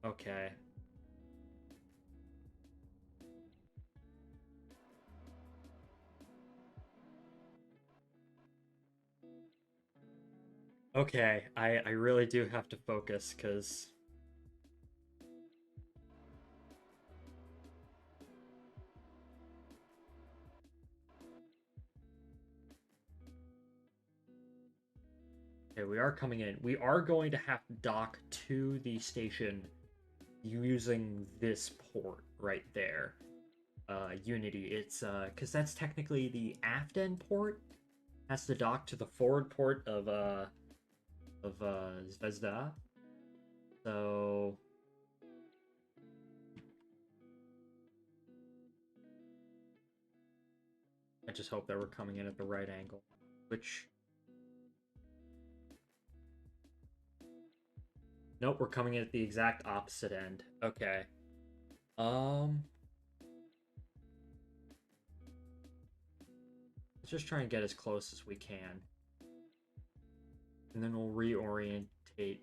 Okay. Okay, I really do have to focus, because... Okay, we are coming in. We are going to have to dock to the station using this port right there. Unity. It's, because that's technically the aft end port. Has to dock to the forward port of Zvezda. So... I just hope that we're coming in at the right angle. Which... Nope, we're coming in at the exact opposite end. Okay. Let's just try and get as close as we can. And then we'll reorientate,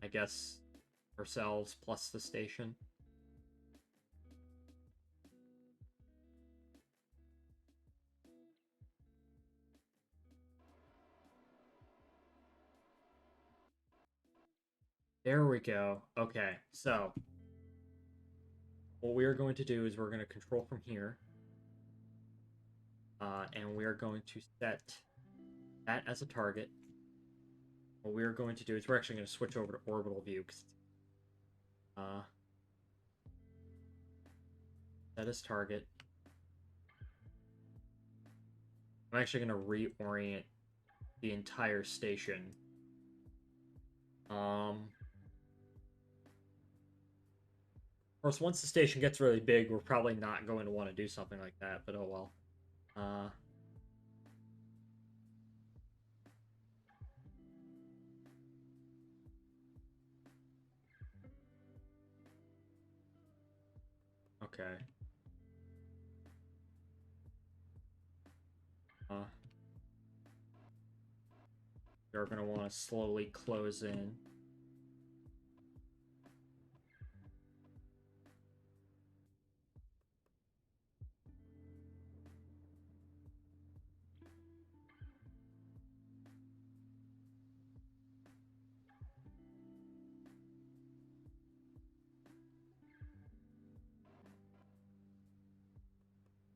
I guess, ourselves plus the station. There we go. Okay, so what we are going to do is we're going to control from here. And we are going to set that as a target. What we are going to do is we're actually going to switch over to orbital view. Set as target. I'm actually going to reorient the entire station. Of course, once the station gets really big, we're probably not going to want to do something like that, but oh well. Okay. You're going to want to slowly close in.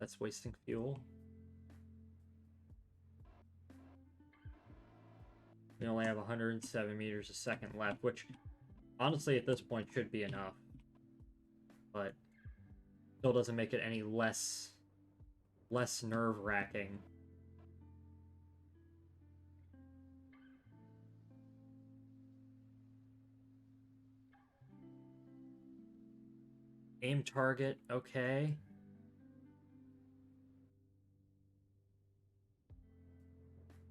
That's wasting fuel. We only have 107 meters a second left, which honestly at this point should be enough. But still doesn't make it any less nerve-wracking. Aim target, okay.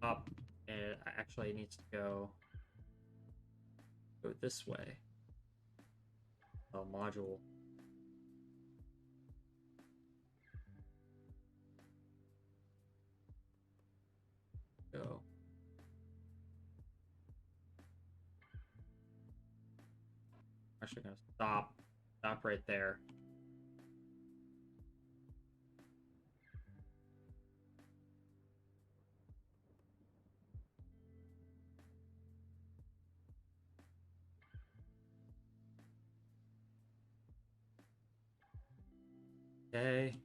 Up, and actually it needs to go this way. Module. Go. Actually gonna stop right there. Okay.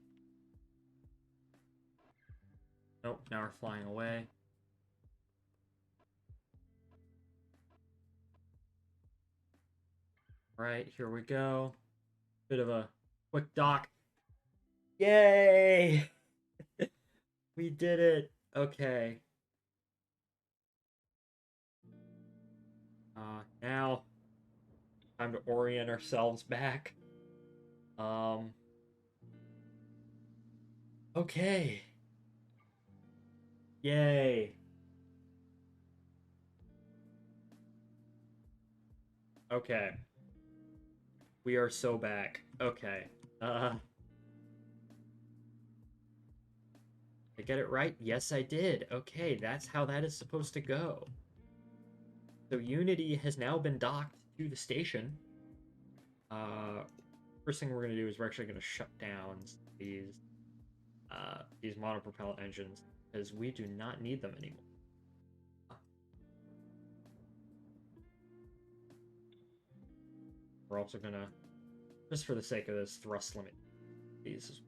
Nope, now we're flying away. Alright, here we go. Bit of a quick dock. Yay! We did it! Okay. Now, time to orient ourselves back. Okay. Yay. Okay. We are so back. Okay. I get it right? Yes, I did. Okay, that's how that is supposed to go. So Unity has now been docked to the station. First thing we're gonna do is we're actually gonna shut down these monopropellant engines because we do not need them anymore. We're also gonna, just for the sake of this, thrust limit these.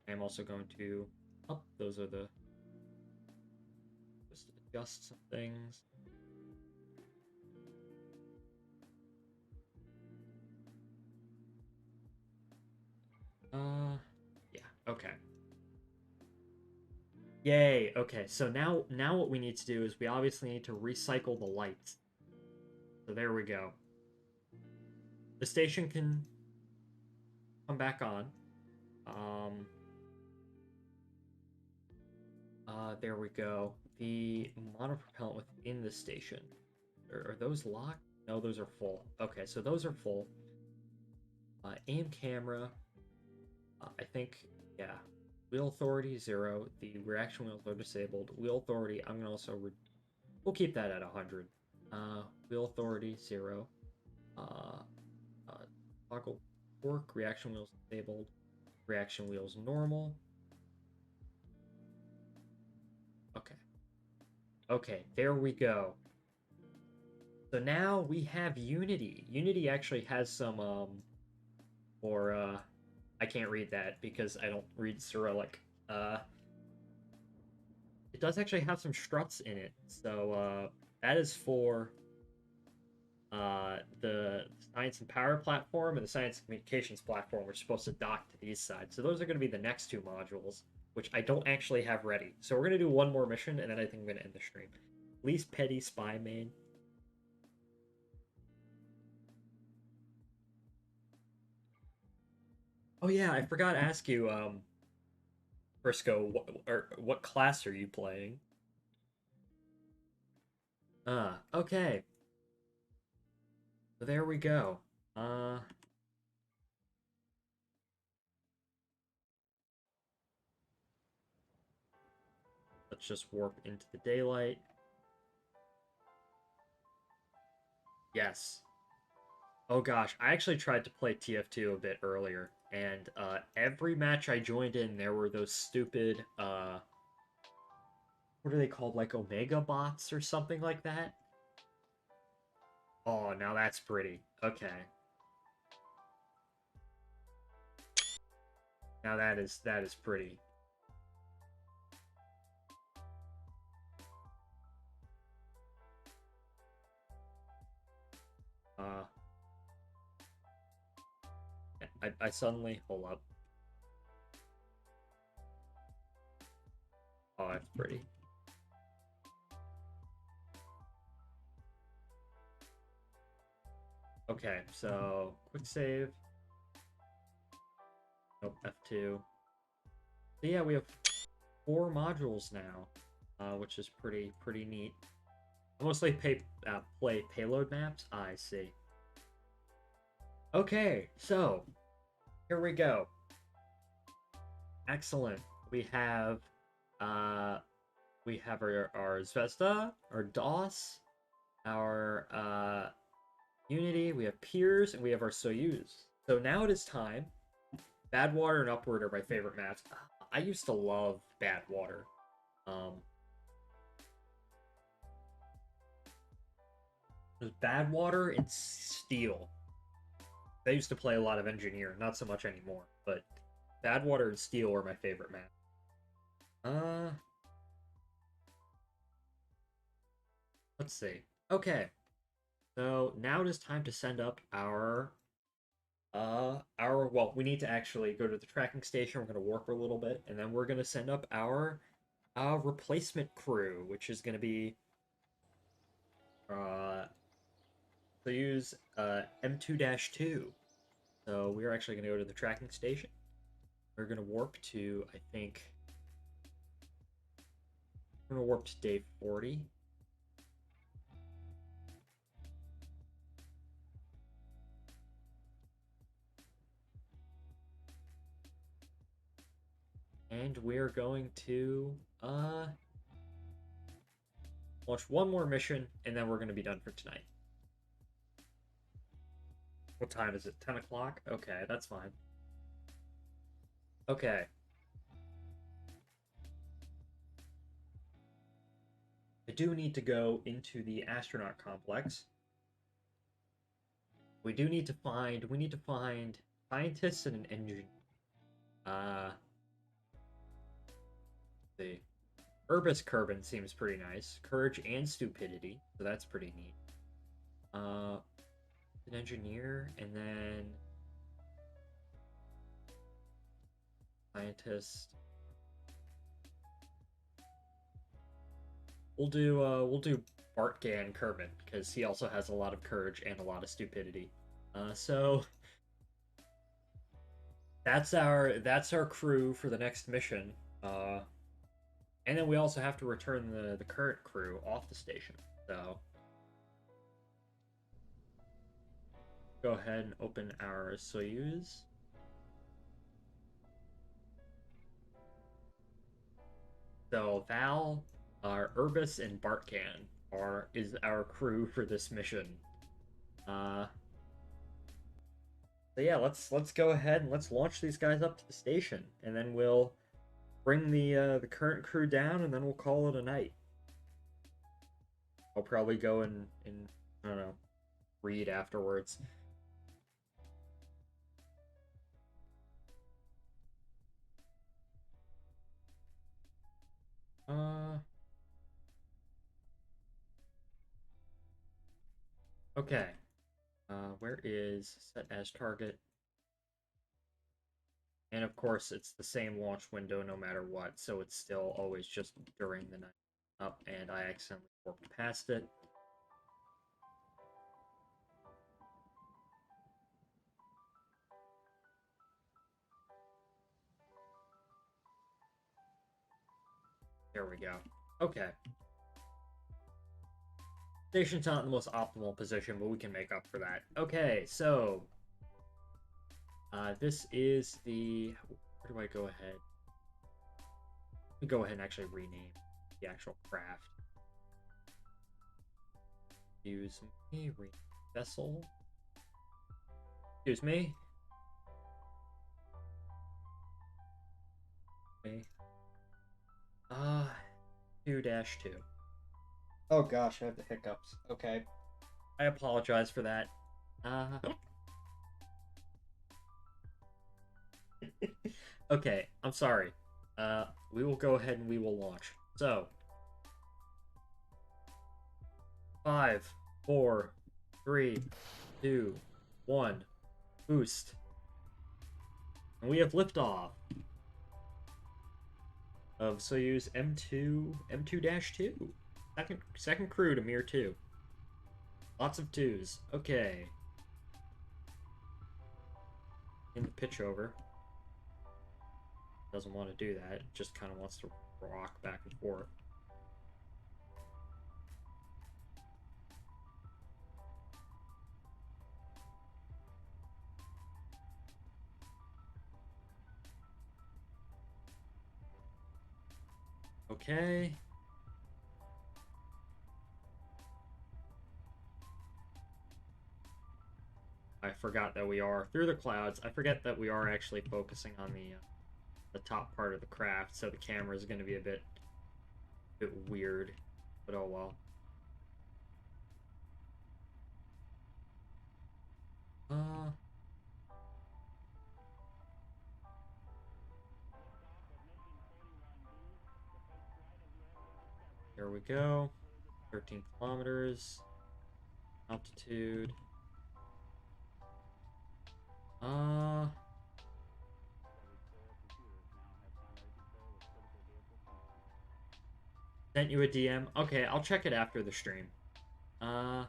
I'm also going to up. Those are the, just adjust some things. Yeah, okay. Yay, okay, so now what we need to do is we obviously need to recycle the lights. So there we go. The station can come back on. There we go. The monopropellant within the station. Are those locked? No, those are full. Okay, so those are full. Aim camera. I think, yeah. Wheel authority, 0. The reaction wheels are disabled. Wheel authority, I'm gonna also... we'll keep that at 100. Wheel authority, 0. Toggle torque, reaction wheels disabled. Reaction wheels normal. Okay. Okay, there we go. So now we have Unity. Unity actually has some, I can't read that because I don't read Cyrillic. It does actually have some struts in it. So, that is for, the Science and Power platform and the Science and Communications platform are supposed to dock to these sides. So those are going to be the next two modules, which I don't actually have ready. So we're going to do one more mission, and then I think I'm going to end the stream. Least petty spy main. Oh yeah, I forgot to ask you, Briscoe, what class are you playing? Okay. So there we go. Let's just warp into the daylight. Yes. Oh gosh, I actually tried to play TF2 a bit earlier, and every match I joined in, there were those stupid, what are they called, like Omega bots or something like that? Oh, now that's pretty. Okay. Now that is pretty. Uh, I suddenly hold up. Oh, that's pretty. Okay, so quick save. Nope, F2. So yeah, we have 4 modules now, which is pretty neat. I mostly play payload maps. I see. Okay, so here we go. Excellent. Uh we have our Zvezda, our DOS, our Unity, we have Piers, and we have our Soyuz. So now it is time. Badwater and Upward are my favorite maps. I used to love Badwater. Um, there's Badwater and Steel. I used to play a lot of Engineer, not so much anymore, but Badwater and Steel are my favorite maps. Uh, let's see. Okay, so now it is time to send up well, we need to actually go to the tracking station. We're gonna warp a little bit, and then we're gonna send up our replacement crew, which is gonna be uh to use M2-2. So we're actually gonna go to the tracking station. We're gonna warp to, I think we're gonna warp to day 40. And we're going to launch one more mission, and then we're gonna be done for tonight. What time is it? 10 o'clock? Okay, that's fine. Okay. I do need to go into the astronaut complex. We need to find scientists and an engineer. Uh the Urbis Kerbin seems pretty nice. Courage and stupidity, so that's pretty neat. Uh an engineer and then scientist. We'll do Bartgan Kerbin because he also has a lot of courage and a lot of stupidity. So that's our crew for the next mission. And then we also have to return the current crew off the station. So go ahead and open our Soyuz. So Val, our Urbis, and Bartcan is our crew for this mission. Uh, so yeah, let's go ahead and let's launch these guys up to the station, and then we'll bring the current crew down, and then we'll call it a night. I'll probably go and I don't know, read afterwards. Uh, okay. Where is set as target? And of course, it's the same launch window no matter what, so it's still always just during the night. Up, and I accidentally warped past it. There we go. Okay. Station's not in the most optimal position, but we can make up for that. Okay, so this is the. Where do I go ahead? Let me go ahead and actually rename the actual craft. Excuse me, vessel. Excuse me. Okay. 2-2. Oh gosh, I have the hiccups. Okay. I apologize for that. Okay, I'm sorry. We will go ahead and we will launch. So, 5, 4, 3, 2, 1, boost. And we have liftoff of Soyuz M2-2. Second crew to Mir-2. Lots of twos. Okay. In the pitch over. Doesn't want to do that. Just kind of wants to rock back and forth. Okay. I forgot that we are through the clouds. I forget that we are actually focusing on the top part of the craft, so the camera is going to be a bit weird, but oh well. Uh, Here we go. 13 kilometers. Altitude. Sent you a DM. Okay, I'll check it after the stream. Uh,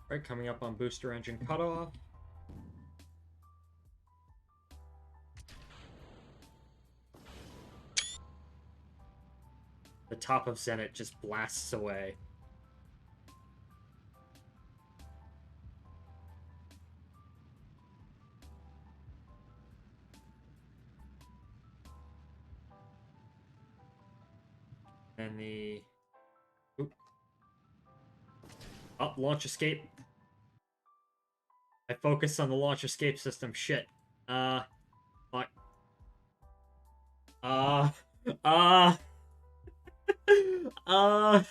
right, coming up on booster engine cutoff. The top of Zenit just blasts away. And the... Oop. Oh, launch escape. I focused on the launch escape system. Shit. Fuck. Uh, uh, uh,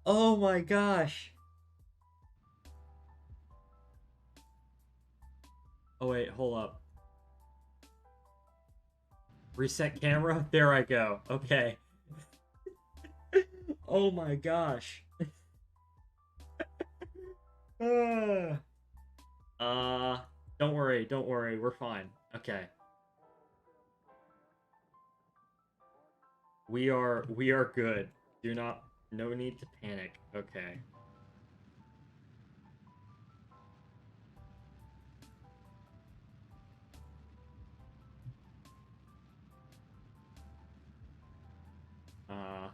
oh my gosh. Oh wait, hold up. Reset camera? There I go. Okay. Oh my gosh. Uh, don't worry, we're fine. Okay. We are good. No need to panic. Okay. Uh,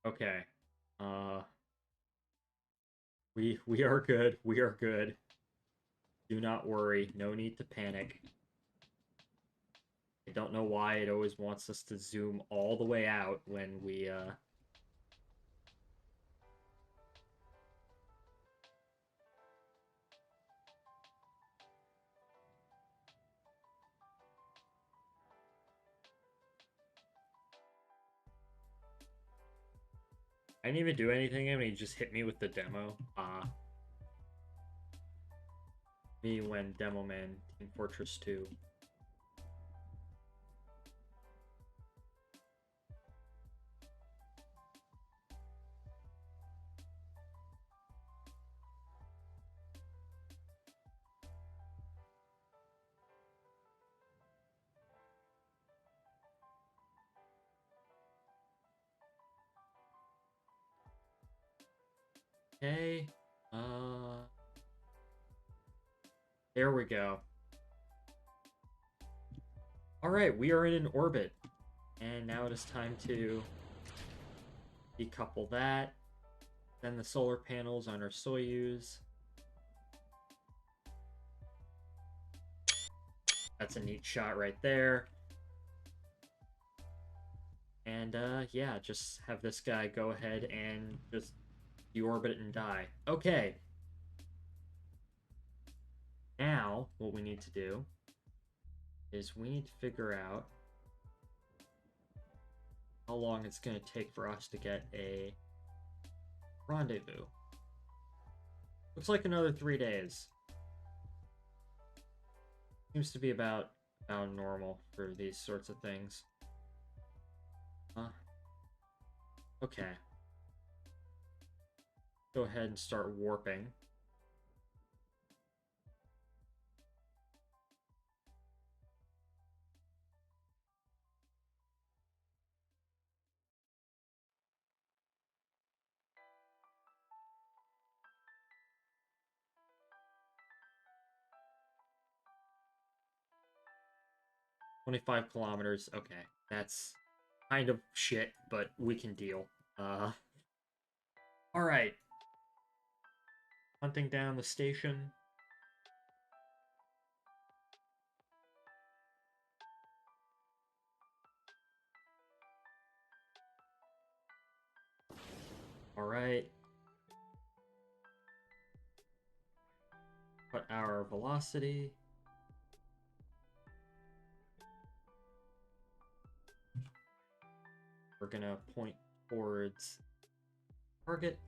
okay. Uh, we are good. We are good. Do not worry. No need to panic. I don't know why it always wants us to zoom all the way out when we I didn't even do anything and he just hit me with the demo. Me when Demo Man Team Fortress 2. Okay. There we go. Alright, we are in an orbit. And now it is time to decouple that. Then the solar panels on our Soyuz. That's a neat shot right there. And yeah, just have this guy go ahead and just deorbit and die. Okay. Now, what we need to do is we need to figure out how long it's going to take for us to get a rendezvous. Looks like another 3 days. Seems to be about normal for these sorts of things. Okay. Go ahead and start warping. $25 kilometers. Okay, that's kind of shit, but we can deal. All right. Hunting down the station. All right. Put our velocity. We're gonna point towards target.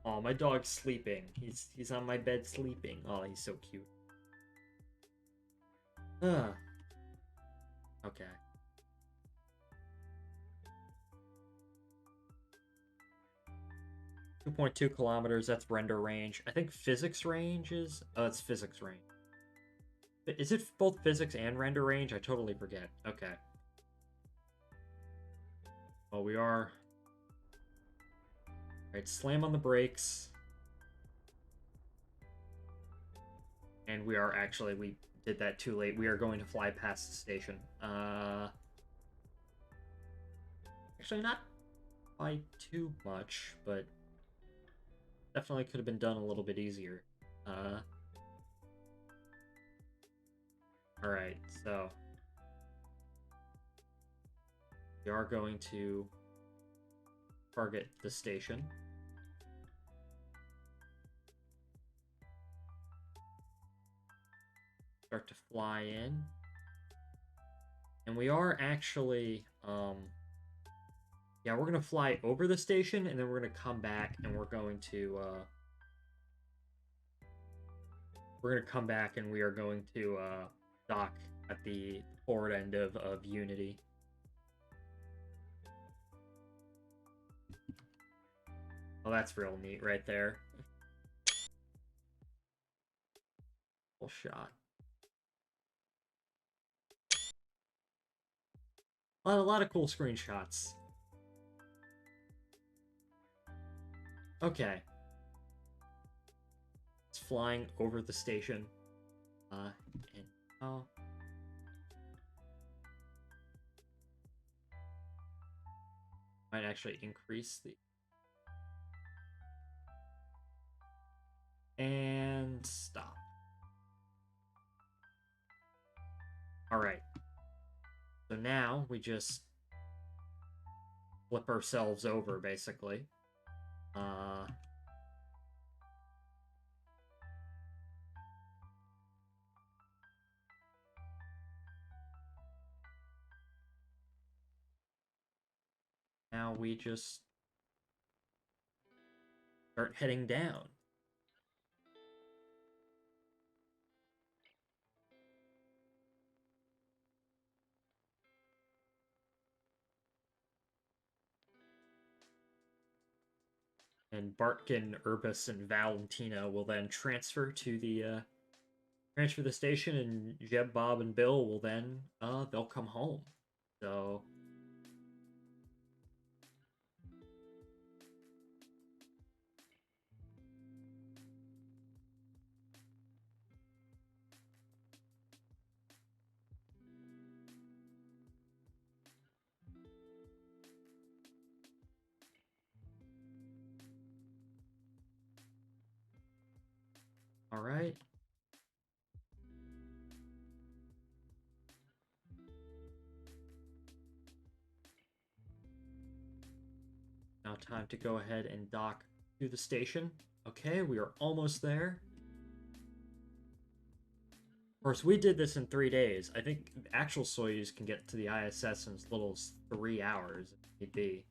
Oh, my dog's sleeping. He's on my bed sleeping. Oh, he's so cute. Okay. 2.2 kilometers, that's render range. I think physics range is... Oh, it's physics range. Is it both physics and render range? I totally forget. Okay. Well, we are... Alright, slam on the brakes. And we are actually... We did that too late. We are going to fly past the station. Actually, not by too much, but... Definitely could have been done a little bit easier. Alright, so... We are going to target the station. Start to fly in. And we are actually, yeah, we're going to fly over the station, and then we're going to come back, and we're going to we are going to dock at the forward end of Unity. Oh, that's real neat right there. Full shot. A lot of cool screenshots. Okay. It's flying over the station. And oh. Might actually increase the... And stop. Alright. So now we just flip ourselves over, basically. Now we just start heading down. And Bartkin, Urbis, and Valentina will then transfer to the station, and Jeb, Bob, and Bill will then they'll come home. So All right. Now time to go ahead and dock to the station. Okay, we are almost there. Of course, we did this in 3 days. I think the actual Soyuz can get to the ISS in as little as 3 hours, if need be.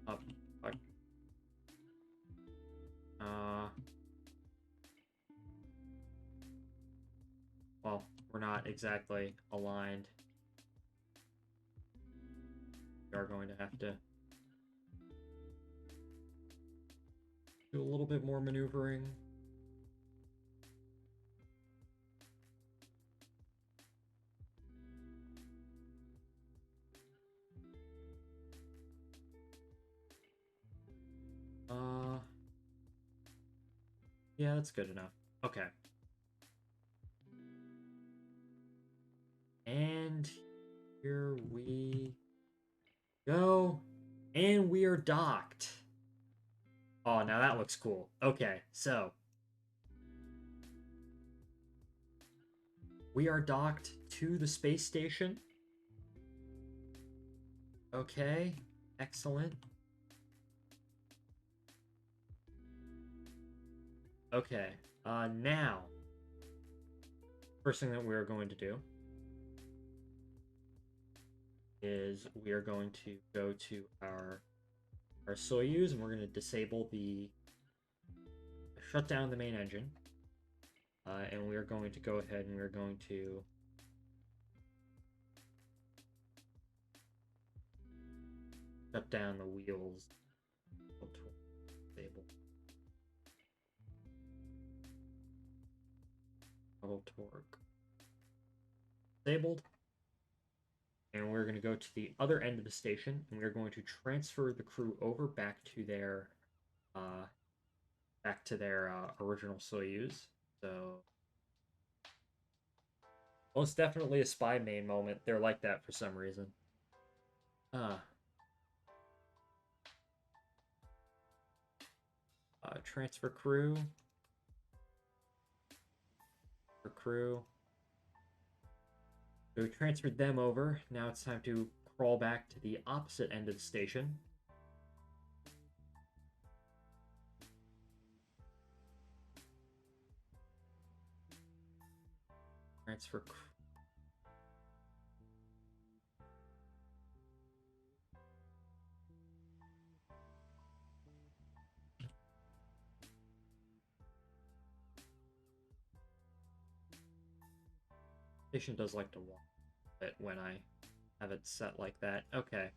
Up. Well, we're not exactly aligned. We are going to have to do a little bit more maneuvering. Yeah, that's good enough. Okay. And here we go. And we are docked. Oh, now that looks cool. Okay, so we are docked to the space station. Okay, excellent. Okay, now, first thing that we're going to do is we are going to go to our Soyuz, and we're going to disable shut down the main engine. And we are going to go ahead and we're going to shut down the wheels. Disable. Auto torque. Disabled. And we're going to go to the other end of the station, and we're going to transfer the crew over back to their original Soyuz. So, well, it's definitely a spy main moment. They're like that for some reason. Transfer crew. For crew. So we transferred them over. Now it's time to crawl back to the opposite end of the station. Transfer crew. Station does like to walk it when I have it set like that. Okay.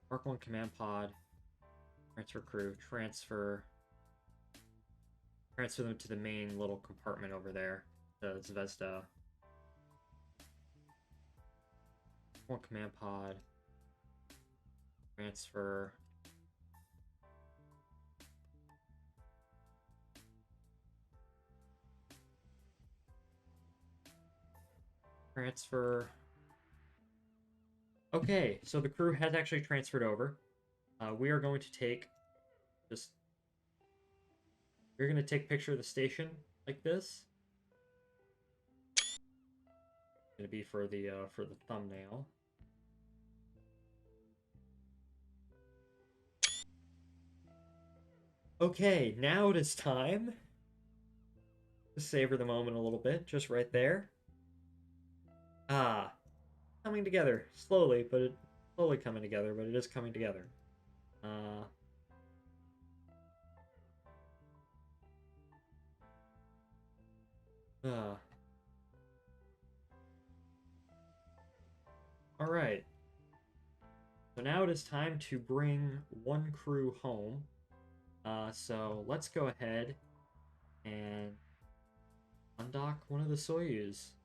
Mark 1 command pod. Transfer crew. Transfer them to the main little compartment over there. The Zvezda. 1 command pod. Transfer. Transfer. Okay, so the crew has actually transferred over. We are going to take we're going to take a picture of the station like this. It's going to be for the thumbnail. Okay, now it is time to savor the moment a little bit, just right there. Coming together slowly, slowly coming together, but it is coming together. All right. So now it is time to bring one crew home. So let's go ahead and undock one of the Soyuz.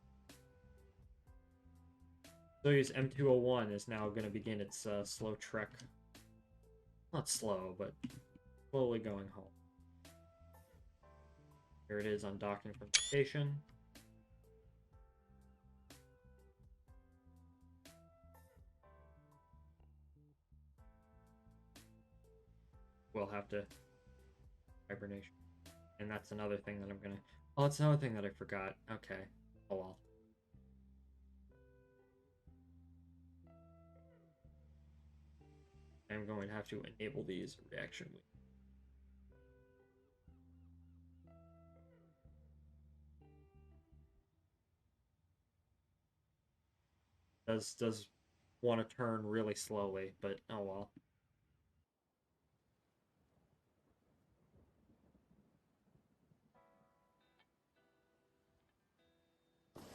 Soyuz M201 is now going to begin its slow trek. Not slow, but slowly going home. Here it is undocking from the station. we'll have to hibernation. And that's another thing that I'm gonna. Oh, it's another thing that I forgot. Okay. Oh well. I'm going to have to enable these reaction. Does want to turn really slowly, but oh well.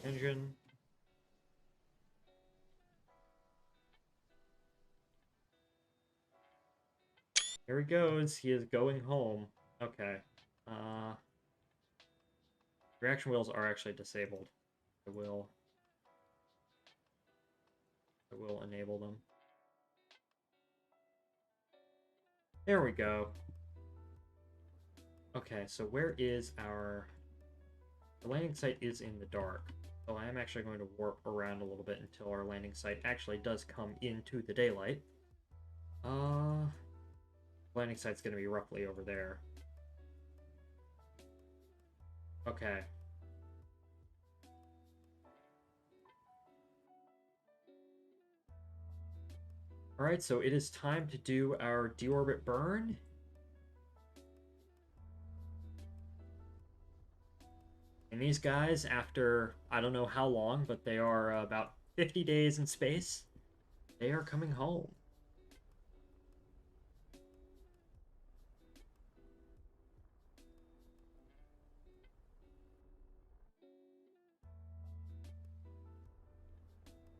Engine. Here he goes. He is going home. Okay. Uh, reaction wheels are actually disabled. I will enable them. There we go. Okay, so where is our... The landing site is in the dark. So I am actually going to warp around a little bit until our landing site actually does come into the daylight. Landing site's going to be roughly over there. Okay. Alright, so it is time to do our deorbit burn. And these guys, after I don't know how long, but they are about 50 days in space, they are coming home.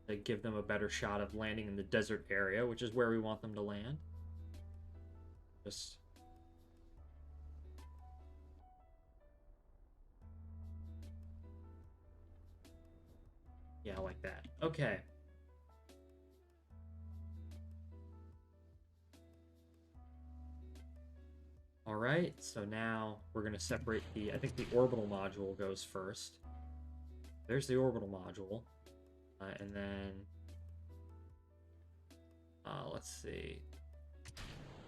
To give them a better shot of landing in the desert area, which is where we want them to land. Just... yeah, like that. Okay. Alright, so now we're going to separate the... I think the orbital module goes first. There's the orbital module. And then... let's see.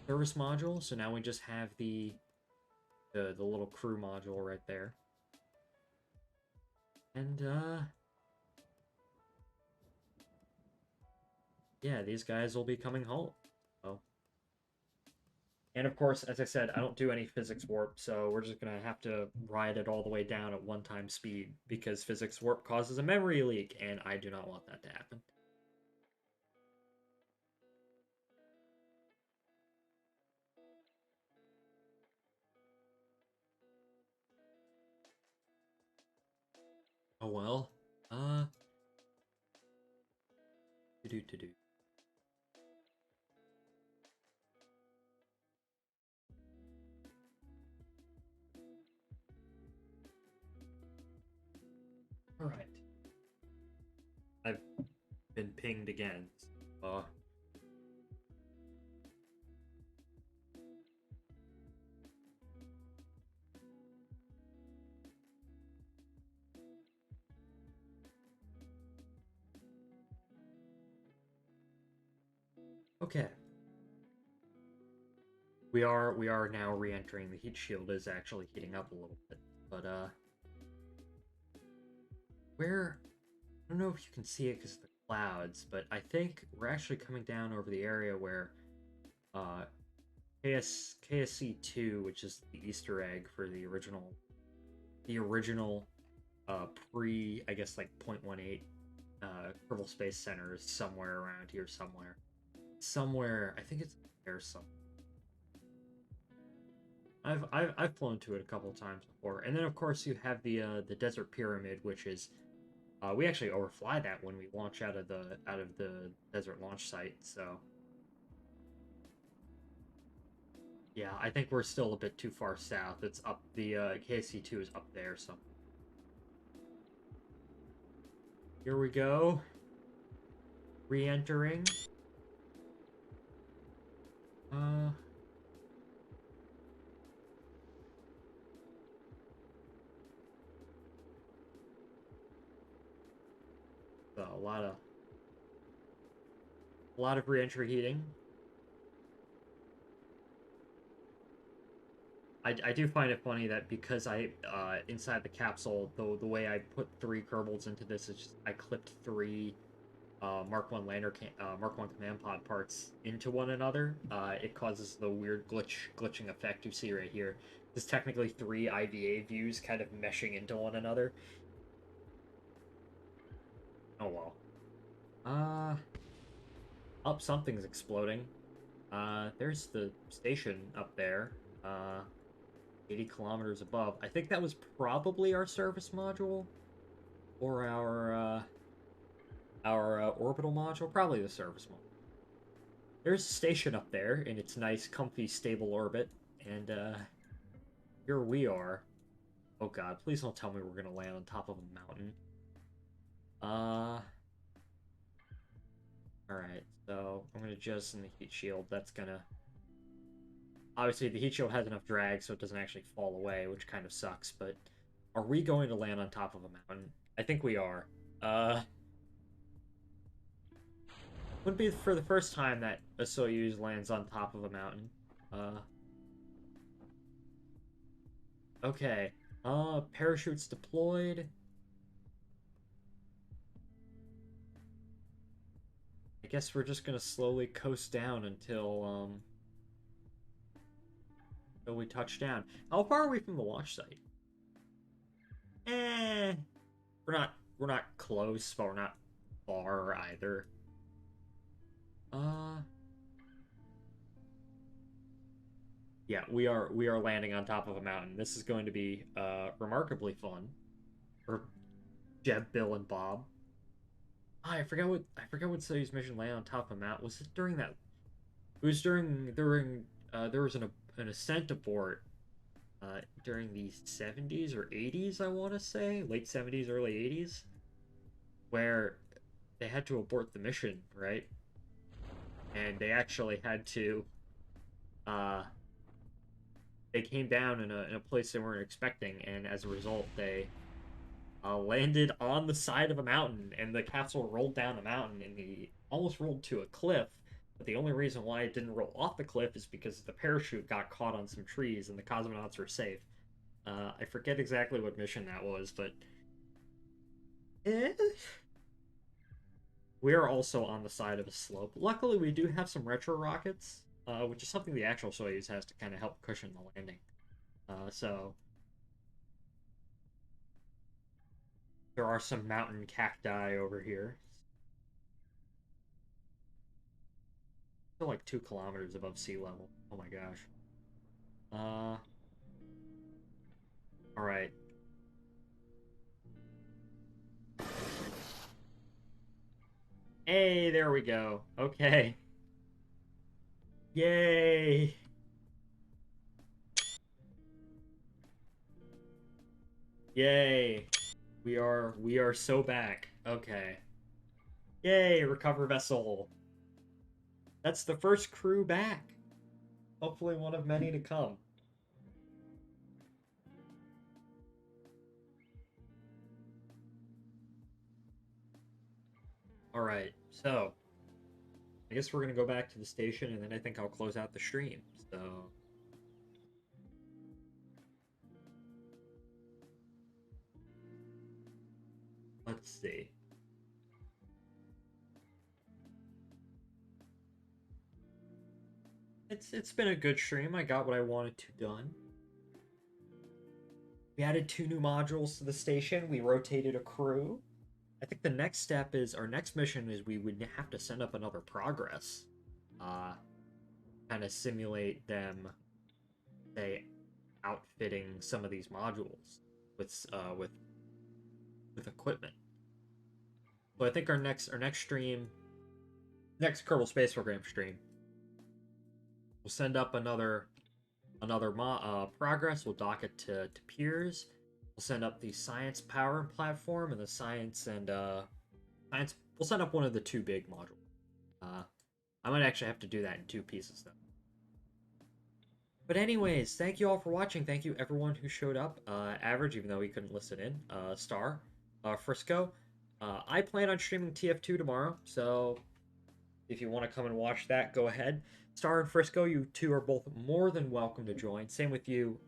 Service module. So now we just have the little crew module right there. And, yeah, these guys will be coming home. So... And of course, as I said, I don't do any physics warp, so we're just gonna have to ride it all the way down at one-time speed, because physics warp causes a memory leak, and I do not want that to happen. Oh well. To do. Alright. I've been pinged again. Okay. We are now re-entering. The heat shield is actually heating up a little bit. But where... I don't know if you can see it because of the clouds, but I think we're actually coming down over the area where KSC-2, which is the Easter egg for the original pre, I guess, like 0.18 Kerbal Space Center, is somewhere around here somewhere. Somewhere, I think it's there somewhere. I've flown to it a couple of times before. And then of course you have the Desert Pyramid, which is we actually overfly that when we launch out of the desert launch site, so yeah, I think we're still a bit too far south. It's up the KC2 is up there, so here we go. Re-entering. So a lot of re-entry heating. I do find it funny that because I inside the capsule, the way I put 3 Kerbals into this is just I clipped 3 Mark 1 command pod parts into one another. It causes the weird glitching effect you see right here. There's technically 3 IVA views kind of meshing into one another. Oh well. Uh, Up, something's exploding. There's the station up there. Uh, 80 kilometers above. I think that was probably our service module or our orbital module. Probably the service module. There's a station up there in its nice, comfy, stable orbit, and here we are. Oh god, please don't tell me we're gonna land on top of a mountain. Uh, alright, so I'm gonna jettison the heat shield. That's gonna... Obviously, the heat shield has enough drag so it doesn't actually fall away, which kind of sucks, but are we going to land on top of a mountain? I think we are. Wouldn't be for the first time that a Soyuz lands on top of a mountain. Uh, okay. Parachutes deployed. I guess we're just gonna slowly coast down until we touch down. How far are we from the launch site? Eh, we're not close, but we're not far either. Uh, yeah, we are landing on top of a mountain. This is going to be remarkably fun for Jeb, Bill, and Bob. Oh, I forgot what Soyuz mission landed on top of a mountain. Was it during that? It was during there was an ascent abort during the 70s or 80s, I want to say, late 70s, early 80s, where they had to abort the mission, right? And they actually had to uh they came down in a place they weren't expecting, and as a result, they landed on the side of a mountain, and the capsule rolled down a mountain, and the almost rolled to a cliff. But the only reason why it didn't roll off the cliff is because the parachute got caught on some trees, and the cosmonauts were safe. I forget exactly what mission that was, but eh. We are also on the side of a slope. Luckily, we do have some retro rockets, which is something the actual Soyuz has to kind of help cushion the landing. So there are some mountain cacti over here. Still like 2 kilometers above sea level. Oh my gosh. All right. Hey, there we go. Okay. Yay. Yay. We are so back. Okay. Yay, recover vessel. That's the first crew back. Hopefully one of many to come. Alright, so I guess we're gonna go back to the station and then I think I'll close out the stream. So let's see. It's been a good stream. I got what I wanted to done. We added 2 new modules to the station. We rotated a crew. I think the next step is our next mission is we would have to send up another progress. Kind of simulate them, say, outfitting some of these modules with equipment. So I think our next stream, next Kerbal Space Program stream, we'll send up another progress. We'll dock it to peers. We'll send up the science power platform and the science and science. We'll send up one of the 2 big modules. I might actually have to do that in 2 pieces though. But anyways, thank you all for watching. Thank you everyone who showed up. Average, even though he couldn't listen in. Star, Frisco. I plan on streaming TF2 tomorrow, so If you want to come and watch that, go ahead. Star and Frisco, you two are both more than welcome to join. Same with you,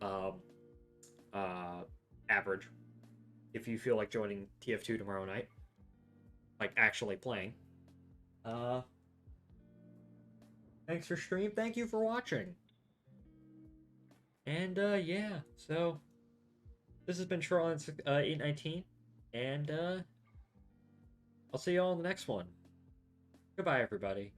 Average. If you feel like joining TF2 tomorrow night, like actually playing. Uh, Thanks for stream. Thank you for watching. And yeah, so this has been Tron 819, and I'll see you all in the next one. Goodbye, everybody.